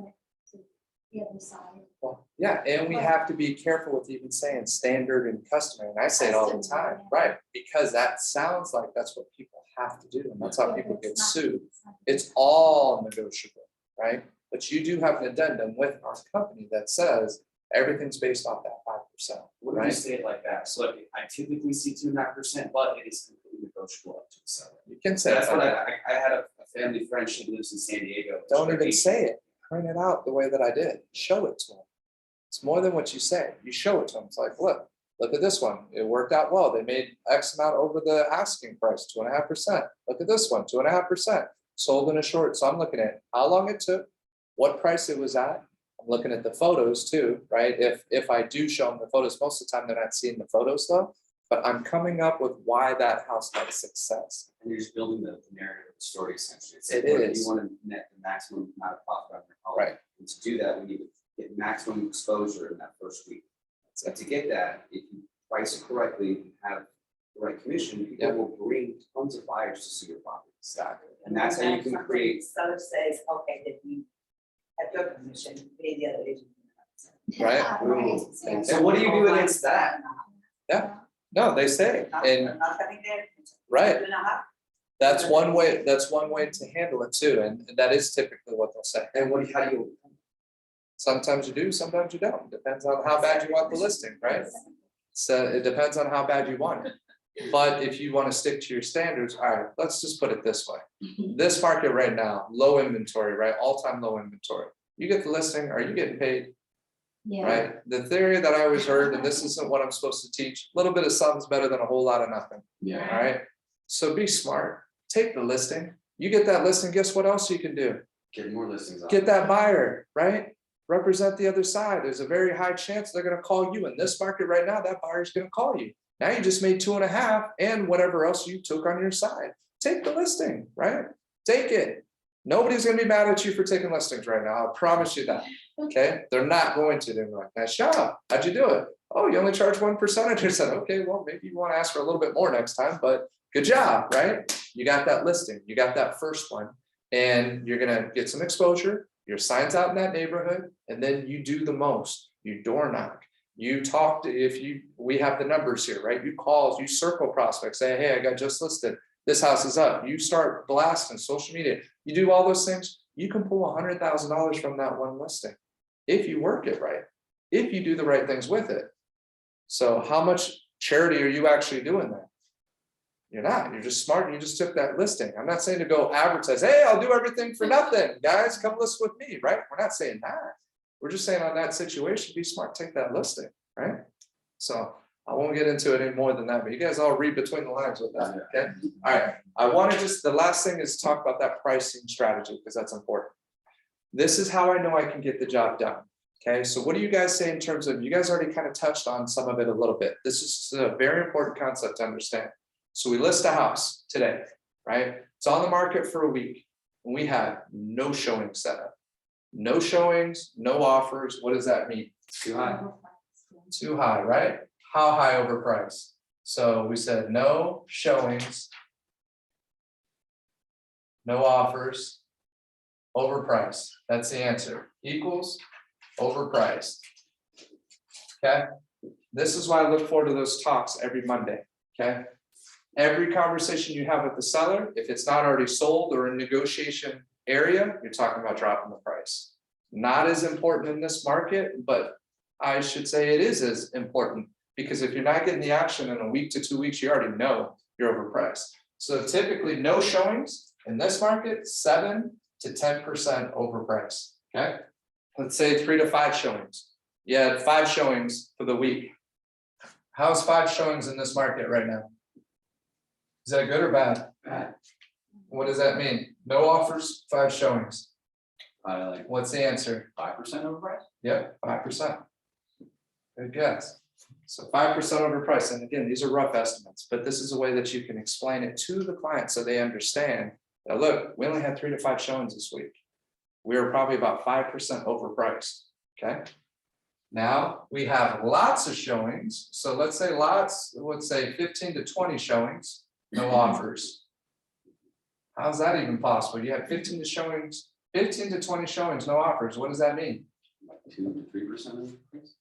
the other side. well, yeah, and we have to be careful with even saying standard and customary. And I say it all the time, right? Because that sounds like that's what people have to do, and that's how people get sued. It's all negotiable, right? But you do have an addendum with our company that says everything's based off that 5%. What do you say it like that? So like, I typically see 2.5%, but it is completely negotiable up to the seller. You can So say that's that. what I had a family friend, she lives in San Diego. Don't even She- say it. Print it out the way that I did. Show it to them. It's more than what you say. You show it to them. It's like, look at this one. It worked out well. They made X amount over the asking price, 2.5%. Look at this one, 2.5%. Sold in a short. So I'm looking at how long it took, what price it was at. I'm looking at the photos too, right? If I do show them the photos, most of the time they're not seeing the photos though. but I'm coming up with why that house had success. And you're just building the narrative, the story essentially. It's It like, what if is. You want to net the maximum amount of profit on your home. Right. And to do that, we need to get maximum exposure in that first week. So to get that, if you price it correctly, and have the right commission, people Yep. will bring tons of buyers to see your property. Exactly. And that's how you can Something create. Seller says, okay, that you have your commission, pay the other agent. Right. Right. So what do you do against that? No, they say, Not and not having their. Right. 2.5. that's one way, to handle it too, and that is typically what they'll say. And how do you? Sometimes you do, sometimes you don't, depends on how bad you want the listing, right? So it depends on how bad you want it. But if you want to stick to your standards, all right, let's just put it this way. This market right now, low inventory, right? All-time low inventory. You get the listing, are you getting paid? Yeah. Right? The theory that I always heard, and this isn't what I'm supposed to teach, a little bit of something's better than a whole lot of nothing. Yeah. All right? So be smart. Take the listing. You get that listing, guess what else you can do? Get more listings. Get that buyer, right? Represent the other side. There's a very high chance they're gonna call you. In this market right now, that buyer's gonna call you. Now you just made 2.5 and whatever else you took on your side. Take the listing, right? Take it. Nobody's gonna be mad at you for taking listings right now. I promise you that. Okay? They're not going to. They're like, nice job. How'd you do it? Oh, you only charge 1%. I just said, okay, well, maybe you want to ask for a little bit more next time, but good job, right? You got that listing. You got that first one, and you're gonna get some exposure. Your sign's out in that neighborhood, and then you do the most. You door knock. You talk to, we have the numbers here, right? You call, you circle prospects, say, hey, I got just listed. This house is up. You start blasting social media. You do all those things. You can pull $100,000 from that one listing if you work it right, if you do the right things with it. So how much charity are you actually doing there? You're not. You're just smart. You just took that listing. I'm not saying to go advertise, hey, I'll do everything for nothing. Guys, come list with me, right? We're not saying that. We're just saying on that situation, be smart, take that listing, right? So I won't get into it any more than that, but you guys all read between the lines with that, okay? All right, I want to just, the last thing is talk about that pricing strategy, because that's important. This is how I know I can get the job done, okay? So what do you guys say in terms of, you guys already kind of touched on some of it a little bit. This is a very important concept to understand. So we list a house today, right? It's on the market for a week, and we have no showing set up. No showings, no offers. What does that mean? Too high. Too high, right? How high overpriced? So we said no showings, no offers, overpriced. That's the answer. Equals overpriced. Okay? This is why I look forward to those talks every Monday, okay? Every conversation you have with the seller, if it's not already sold or in negotiation area, you're talking about dropping the price. Not as important in this market, but I should say it is as important, because if you're not getting the action in a week to 2 weeks, you already know you're overpriced. So typically no showings in this market, 7 to 10% overpriced, okay? Let's say 3 to 5 showings. You had 5 showings for the week. How's 5 showings in this market right now? Is that good or bad? Bad. What does that mean? No offers, 5 showings. Like What's the answer? 5% overpriced? Yep, 5%. Good guess. So 5% overpriced. And again, these are rough estimates, but this is a way that you can explain it to the client so they understand that, look, we only had 3 to 5 showings this week. We were probably about 5% overpriced. Okay. Now we have lots of showings. So let's say lots, let's say 15 to 20 showings, no offers. How's that even possible? You have 15 to 20 showings, no offers. What does that mean? Like 2 to 3% overpriced?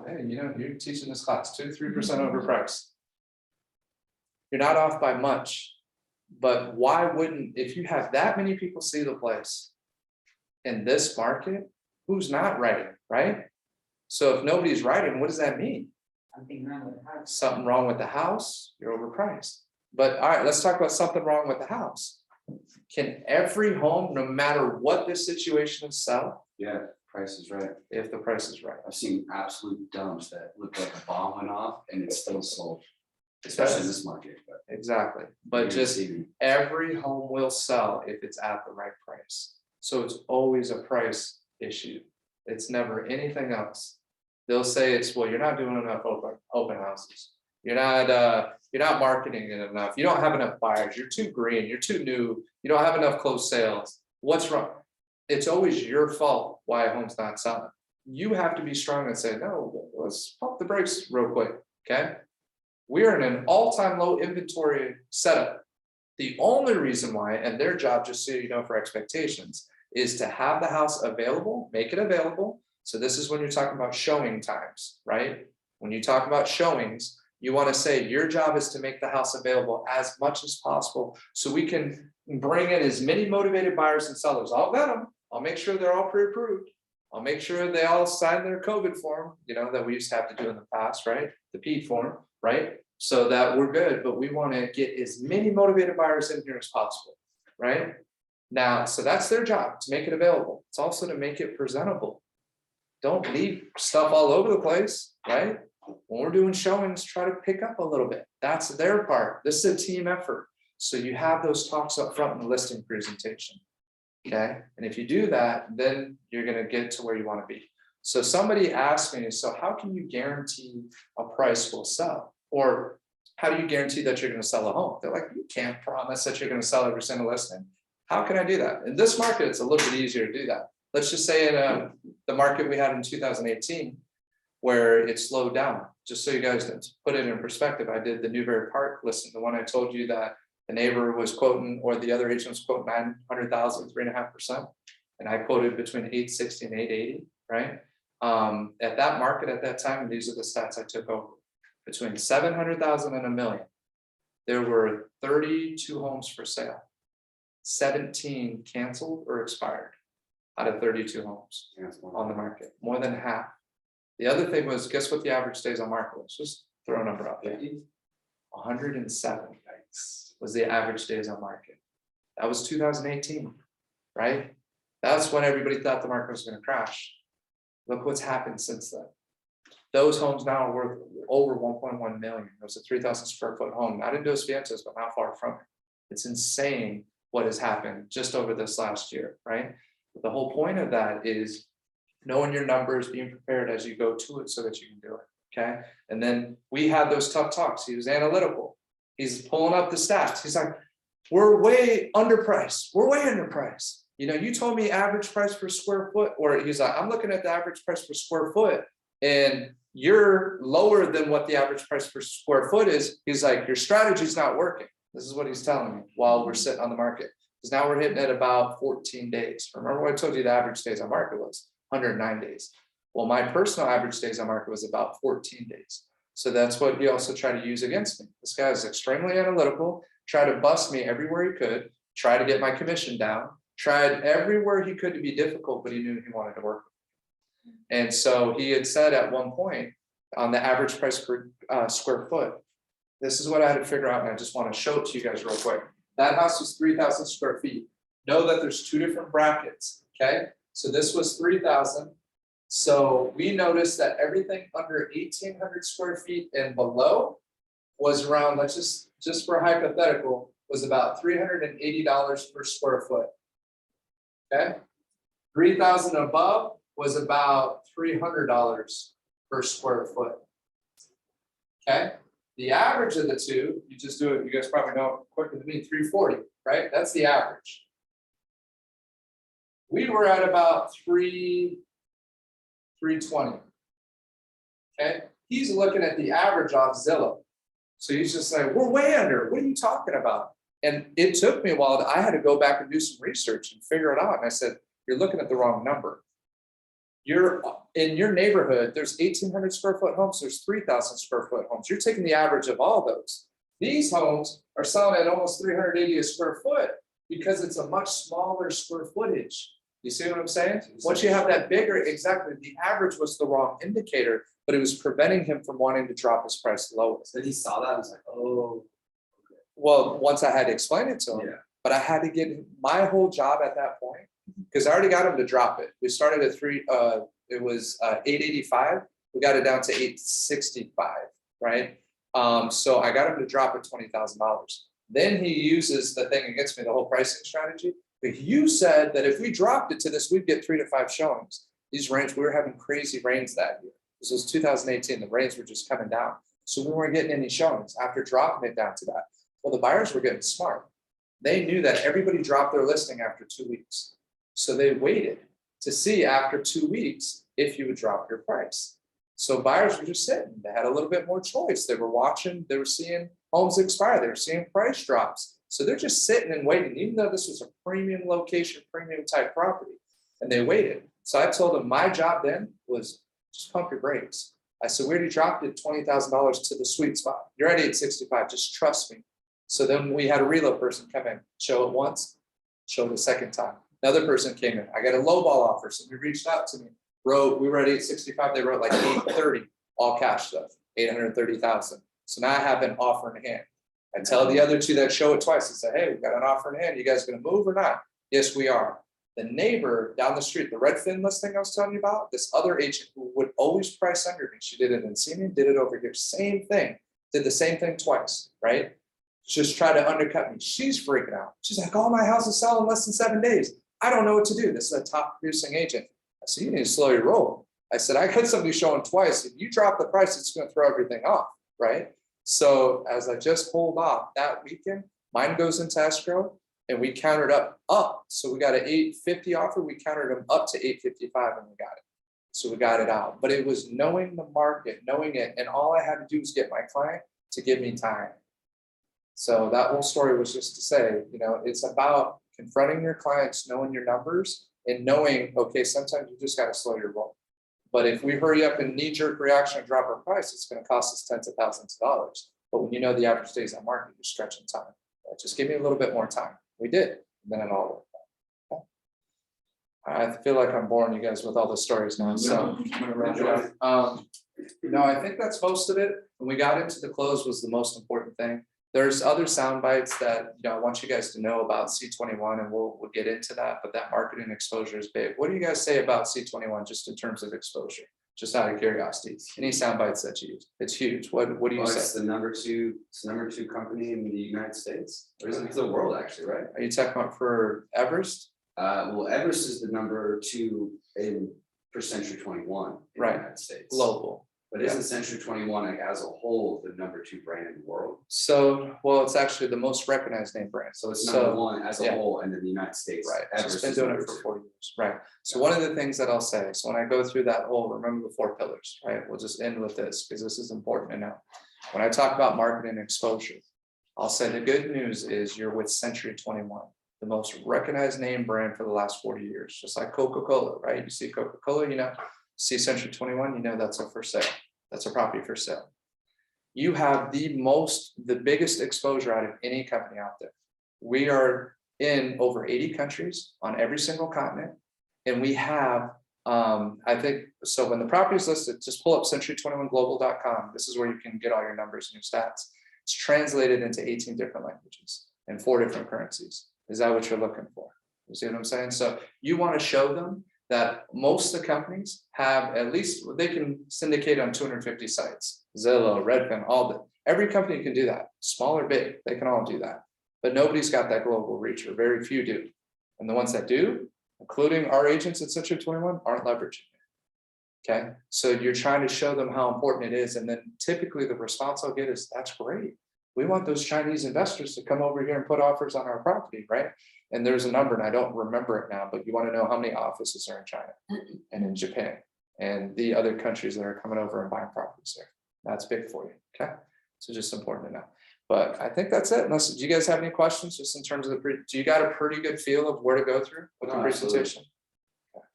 Hey, you know, you're teaching this class 2 to 3% overpriced. You're not off by much, but why wouldn't, if you have that many people see the place in this market, who's not writing, right? So if nobody's writing, what does that mean? Something wrong with the house. Something wrong with the house, you're overpriced. But all right, let's talk about something wrong with the house. Can every home, no matter what the situation is, sell Yeah, price is right. if the price is right? I've seen absolute dumps that look like a bomb went off and it's still sold, especially in this market. But Exactly, but just every home will sell if it's at the right price. So it's always a price issue. It's never anything else. They'll say it's, well, you're not doing enough open houses. You're not marketing it enough. You don't have enough buyers. You're too green. You're too new. You don't have enough closed sales. What's wrong? It's always your fault why a home's not selling. You have to be strong and say, no, let's pump the brakes real quick, okay? We're in an all-time low inventory setup. The only reason why, and their job, just so you know for expectations, is to have the house available, make it available. So this is when you're talking about showing times, right? When you talk about showings, you want to say your job is to make the house available as much as possible so we can bring in as many motivated buyers and sellers. I'll vet them. I'll make sure they're all pre-approved. I'll make sure they all sign their COVID form, that we used to have to do in the past, right? The P form, right? So that we're good, but we want to get as many motivated buyers in here as possible, right? Now, so that's their job, to make it available. It's also to make it presentable. Don't leave stuff all over the place, right? When we're doing showings, try to pick up a little bit. That's their part. This is a team effort. So you have those talks up front in the listing presentation. Okay, and if you do that, then you're going to get to where you want to be. So somebody asked me, so how can you guarantee a price will sell? Or how do you guarantee that you're going to sell a home? They're like, you can't promise that you're going to sell every single listing. How can I do that? In this market, it's a little bit easier to do that. Let's just say in the market we had in 2018, where it slowed down. Just so you guys can put it in perspective, I did the Newberry Park listing, the one I told you that the neighbor was quoting, or the other agent was quoting 900,000, 3.5%. And I quoted between 860 and 880, right? At that market at that time, and these are the stats I took over, between 700,000 and $1 million, there were 32 homes for sale. 17 canceled or expired out of 32 homes on the market, more than half. The other thing was, guess what the average days on market was? Just throw a number out there. 107 was the average days on market. That was 2018, right? That's when everybody thought the market was going to crash. Look what's happened since then. Those homes now are worth over 1.1 million. It was a 3,000 square foot home, not in Dos Vientos, but not far from it. It's insane what has happened just over this last year, right? But the whole point of that is knowing your numbers, being prepared as you go to it so that you can do it, okay? And then we had those tough talks. He was analytical. He's pulling up the stats. He's like, we're way underpriced. We're way underpriced. You told me average price per square foot, or he's like, I'm looking at the average price per square foot and you're lower than what the average price per square foot is. He's like, your strategy's not working. This is what he's telling me while we're sitting on the market. Because now we're hitting at about 14 days. Remember what I told you the average days on market was? 109 days. Well, my personal average days on market was about 14 days. So that's what he also tried to use against me. This guy is extremely analytical, tried to bust me everywhere he could, try to get my commission down, tried everywhere he could to be difficult, but he knew he wanted to work with me. And so he had said at one point on the average price per square foot, this is what I had to figure out, and I just want to show it to you guys real quick. That house was 3,000 square feet. Know that there's two different brackets, okay? So this was 3,000. So we noticed that everything under 1,800 square feet and below was around, let's just for hypothetical, was about $380 per square foot. Okay, 3,000 above was about $300 per square foot. Okay, the average of the two, you just do it, you guys probably know it quicker than me, 340, right? That's the average. We were at about 320. Okay, he's looking at the average off Zillow. So he's just like, we're way under. What are you talking about? And it took me a while. I had to go back and do some research and figure it out. And I said, you're looking at the wrong number. You're in your neighborhood, there's 1,800 square foot homes, there's 3,000 square foot homes. You're taking the average of all those. These homes are selling at almost 380 a square foot because it's a much smaller square footage. You see what I'm saying? Once you have that bigger, exactly, the average was the wrong indicator, but it was preventing him from wanting to drop his price lower. So he saw that and was like, oh. Well, once I had to explain it to him, Yeah. but I had to get my whole job at that point, because I already got him to drop it. We started at it was 885. We got it down to 865, right? So I got him to drop it $20,000. Then he uses the thing against me, the whole pricing strategy. But you said that if we dropped it to this, we'd get 3 to 5 showings. These rains, we were having crazy rains that year. This was 2018. The rains were just coming down. So we weren't getting any showings after dropping it down to that. Well, the buyers were getting smart. They knew that everybody dropped their listing after 2 weeks. So they waited to see after 2 weeks if you would drop your price. So buyers were just sitting, they had a little bit more choice. They were watching, they were seeing homes expire, they were seeing price drops. So they're just sitting and waiting, even though this was a premium location, premium type property, and they waited. So I told them my job then was just pump your brakes. I said, we already dropped it $20,000 to the sweet spot. You're at 865, just trust me. So then we had a reload person come in, show it once, show it a second time. Another person came in, I got a lowball offer, somebody reached out to me, we were at 865, they wrote like 830, all cash stuff, 830,000. So now I have an offer in hand. I tell the other two that show it twice, I say, hey, we got an offer in hand, you guys gonna move or not? Yes, we are. The neighbor down the street, the Redfin listing I was telling you about, this other agent who would always price under me, she did it in Simi, did it over here, same thing, did the same thing twice, right? Just try to undercut me. She's freaking out. She's like, all my houses sell in less than 7 days. I don't know what to do. This is a top producing agent. I said, you need to slow your roll. I said, I got somebody showing twice. If you drop the price, it's going to throw everything off, right? So as I just pulled off that weekend, mine goes into escrow and we countered up. So we got an 850 offer. We countered them up to 855 and we got it. So we got it out. But it was knowing the market, knowing it. And all I had to do was get my client to give me time. So that whole story was just to say, you know, it's about confronting your clients, knowing your numbers and knowing, okay, sometimes you just got to slow your roll. But if we hurry up and knee-jerk reaction and drop our price, it's going to cost us tens of thousands of dollars. But when you know the average days on market, you're stretching time. Right? Just give me a little bit more time. We did, and then it all worked out. Okay. I feel like I'm boring you guys with all the stories now, so I'm gonna wrap it up. No, I think that's most of it. When we got into the close was the most important thing. There's other sound bites that, you know, I want you guys to know about C21 and we'll get into that, but that marketing exposure is big. What do you guys say about C21 just in terms of exposure? Just out of curiosity, any sound bites that you use? It's huge. What do you Well, say? it's the number two company in the United States, or is it the world actually, right? Are you talking about for Everest? Well, Everest is the number 2 for Century 21 in the Right. United States. Global. But isn't Century 21 like as a whole the number 2 brand in the world? So, well, it's actually the most recognized name brand. So it's number 1 as a yeah. whole, and then the United States. Right, so it's Everest been is doing number it for 2. 4 years, right? So one of the things that I'll say, so when I go through that whole, remember the 4 pillars, right? We'll just end with this, because this is important to know. When I talk about marketing exposure, I'll say the good news is you're with Century 21, the most recognized name brand for the last 40 years, just like Coca-Cola, right? You see Coca-Cola, you know, see Century 21, you know that's a for sale. That's a property for sale. You have the biggest exposure out of any company out there. We are in over 80 countries on every single continent. And we have, I think, so when the property is listed, just pull up century21global.com. This is where you can get all your numbers and your stats. It's translated into 18 different languages and 4 different currencies. Is that what you're looking for? You see what I'm saying? So you want to show them that most of the companies have at least, they can syndicate on 250 sites, Zillow, Redfin, every company can do that, small or big, they can all do that. But nobody's got that global reach, or very few do. And the ones that do, including our agents at Century 21, aren't leveraging it. Okay, so you're trying to show them how important it is. And then typically the response I'll get is, that's great. We want those Chinese investors to come over here and put offers on our property, right? And there's a number, and I don't remember it now, but you want to know how many offices are in China and in Japan and the other countries that are coming over and buying properties there. That's big for you, okay? So just important to know. But I think that's it. Unless, do you guys have any questions just in terms of do you got a pretty good feel of where to go through with the presentation? Okay.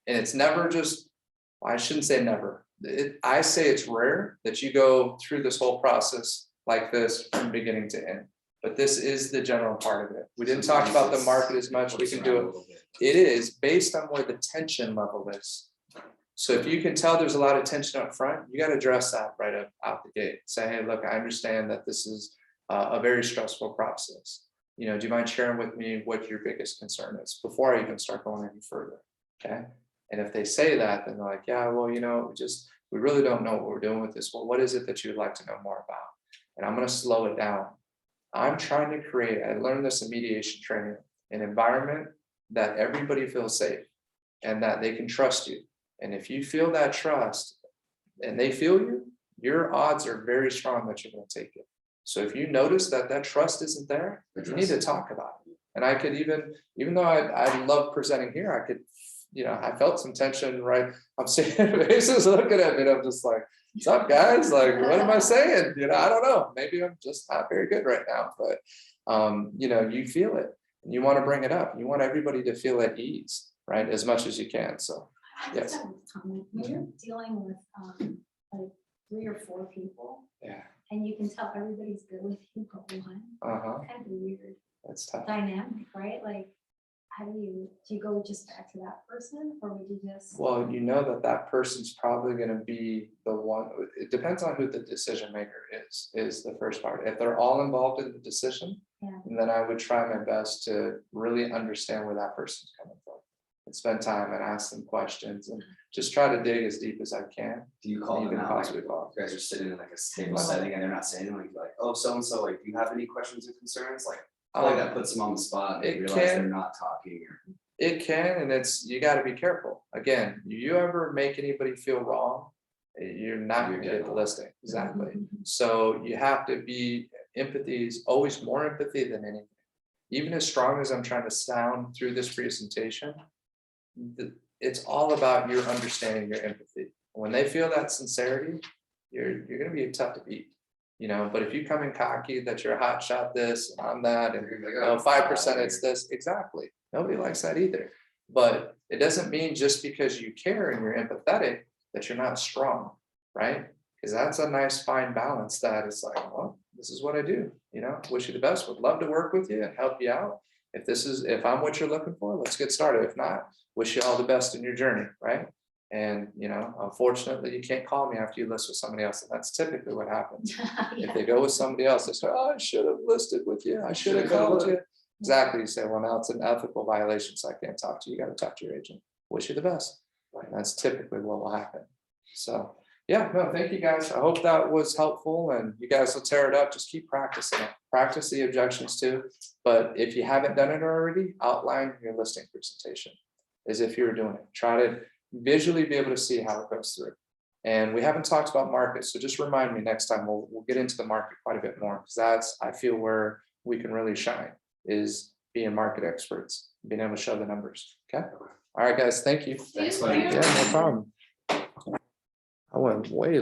And it's never just, I shouldn't say never. I say it's rare that you go through this whole process like this from beginning to end. But this is the general part of it. We didn't talk about the market as much. We can do it. It is based on where the tension level is. So if you can tell there's a lot of tension up front, you got to address that right up out the gate. Say, hey, look, I understand that this is a very stressful process. You know, do you mind sharing with me what your biggest concern is before I even start going any further? Okay. And if they say that, then they're like, yeah, well, you know, we really don't know what we're doing with this. Well, what is it that you'd like to know more about? And I'm going to slow it down. I'm trying to create, I learned this in mediation training, an environment that everybody feels safe and that they can trust you. And if you feel that trust and they feel you, your odds are very strong that you're gonna take it. So if you notice that that trust isn't there, you need to talk about it. And I could even though I love presenting here, I could, I felt some tension, right? I'm seeing faces looking at me and I'm just like, what's up, guys? Like, what am I saying? I don't know. Maybe I'm just not very good right now, but you feel it and you want to bring it up. You want everybody to feel at ease, right? As much as you can. So I yes. just have a comment. When you're dealing with like 3 or 4 people Yeah. and you can tell everybody's good with you but one, kind of a weird That's tough. dynamic, right? Like, how do you go just back to that person or would you just? Well, that person's probably going to be the one. It depends on who the decision maker is the first part. If they're all involved in the decision, Yeah. then I would try my best to really understand where that person's coming from and spend time and ask them questions and just try to dig as deep as I can. Do you call You them can out, like, possibly call. you guys are sitting in like a stable setting and they're not saying anything, like, oh, so-and-so, like, do you have any questions or concerns? Like, I feel like that puts them on the spot, and they It realize they're can. not talking, or It can, and you got to be careful. Again, you ever make anybody feel wrong, you're not going to get the listing. Exactly. So you have to be, empathy is always more empathy than anything. Even as strong as I'm trying to sound through this presentation, it's all about your understanding, your empathy. When they feel that sincerity, you're going to be tough to beat. But if you come in cocky that you're a hot shot this and I'm that, and you're like, 5% it's this, exactly. Nobody likes that either. But it doesn't mean just because you care and you're empathetic that you're not strong, right? Because that's a nice fine balance that it's like, well, this is what I do, wish you the best, would love to work with you and help you out. If I'm what you're looking for, let's get started. If not, wish you all the best in your journey, right? And unfortunately, you can't call me after you list with somebody else. And that's typically what happens. If they go with somebody else, they say, oh, I should have listed with you. I should have called you. Exactly. You say, well, now it's an ethical violation, so I can't talk to you. You got to talk to your agent. Wish you the best. And that's typically what will happen. So yeah, no, thank you guys. I hope that was helpful and you guys will tear it up. Just keep practicing it. Practice the objections too. But if you haven't done it already, outline your listing presentation as if you were doing it. Try to visually be able to see how it goes through. And we haven't talked about markets, so just remind me next time. We'll get into the market quite a bit more because that's, I feel, where we can really shine is being market experts, being able to show the numbers. Okay. All right, guys. Thank you. Thanks, buddy. Yeah, no problem. I went way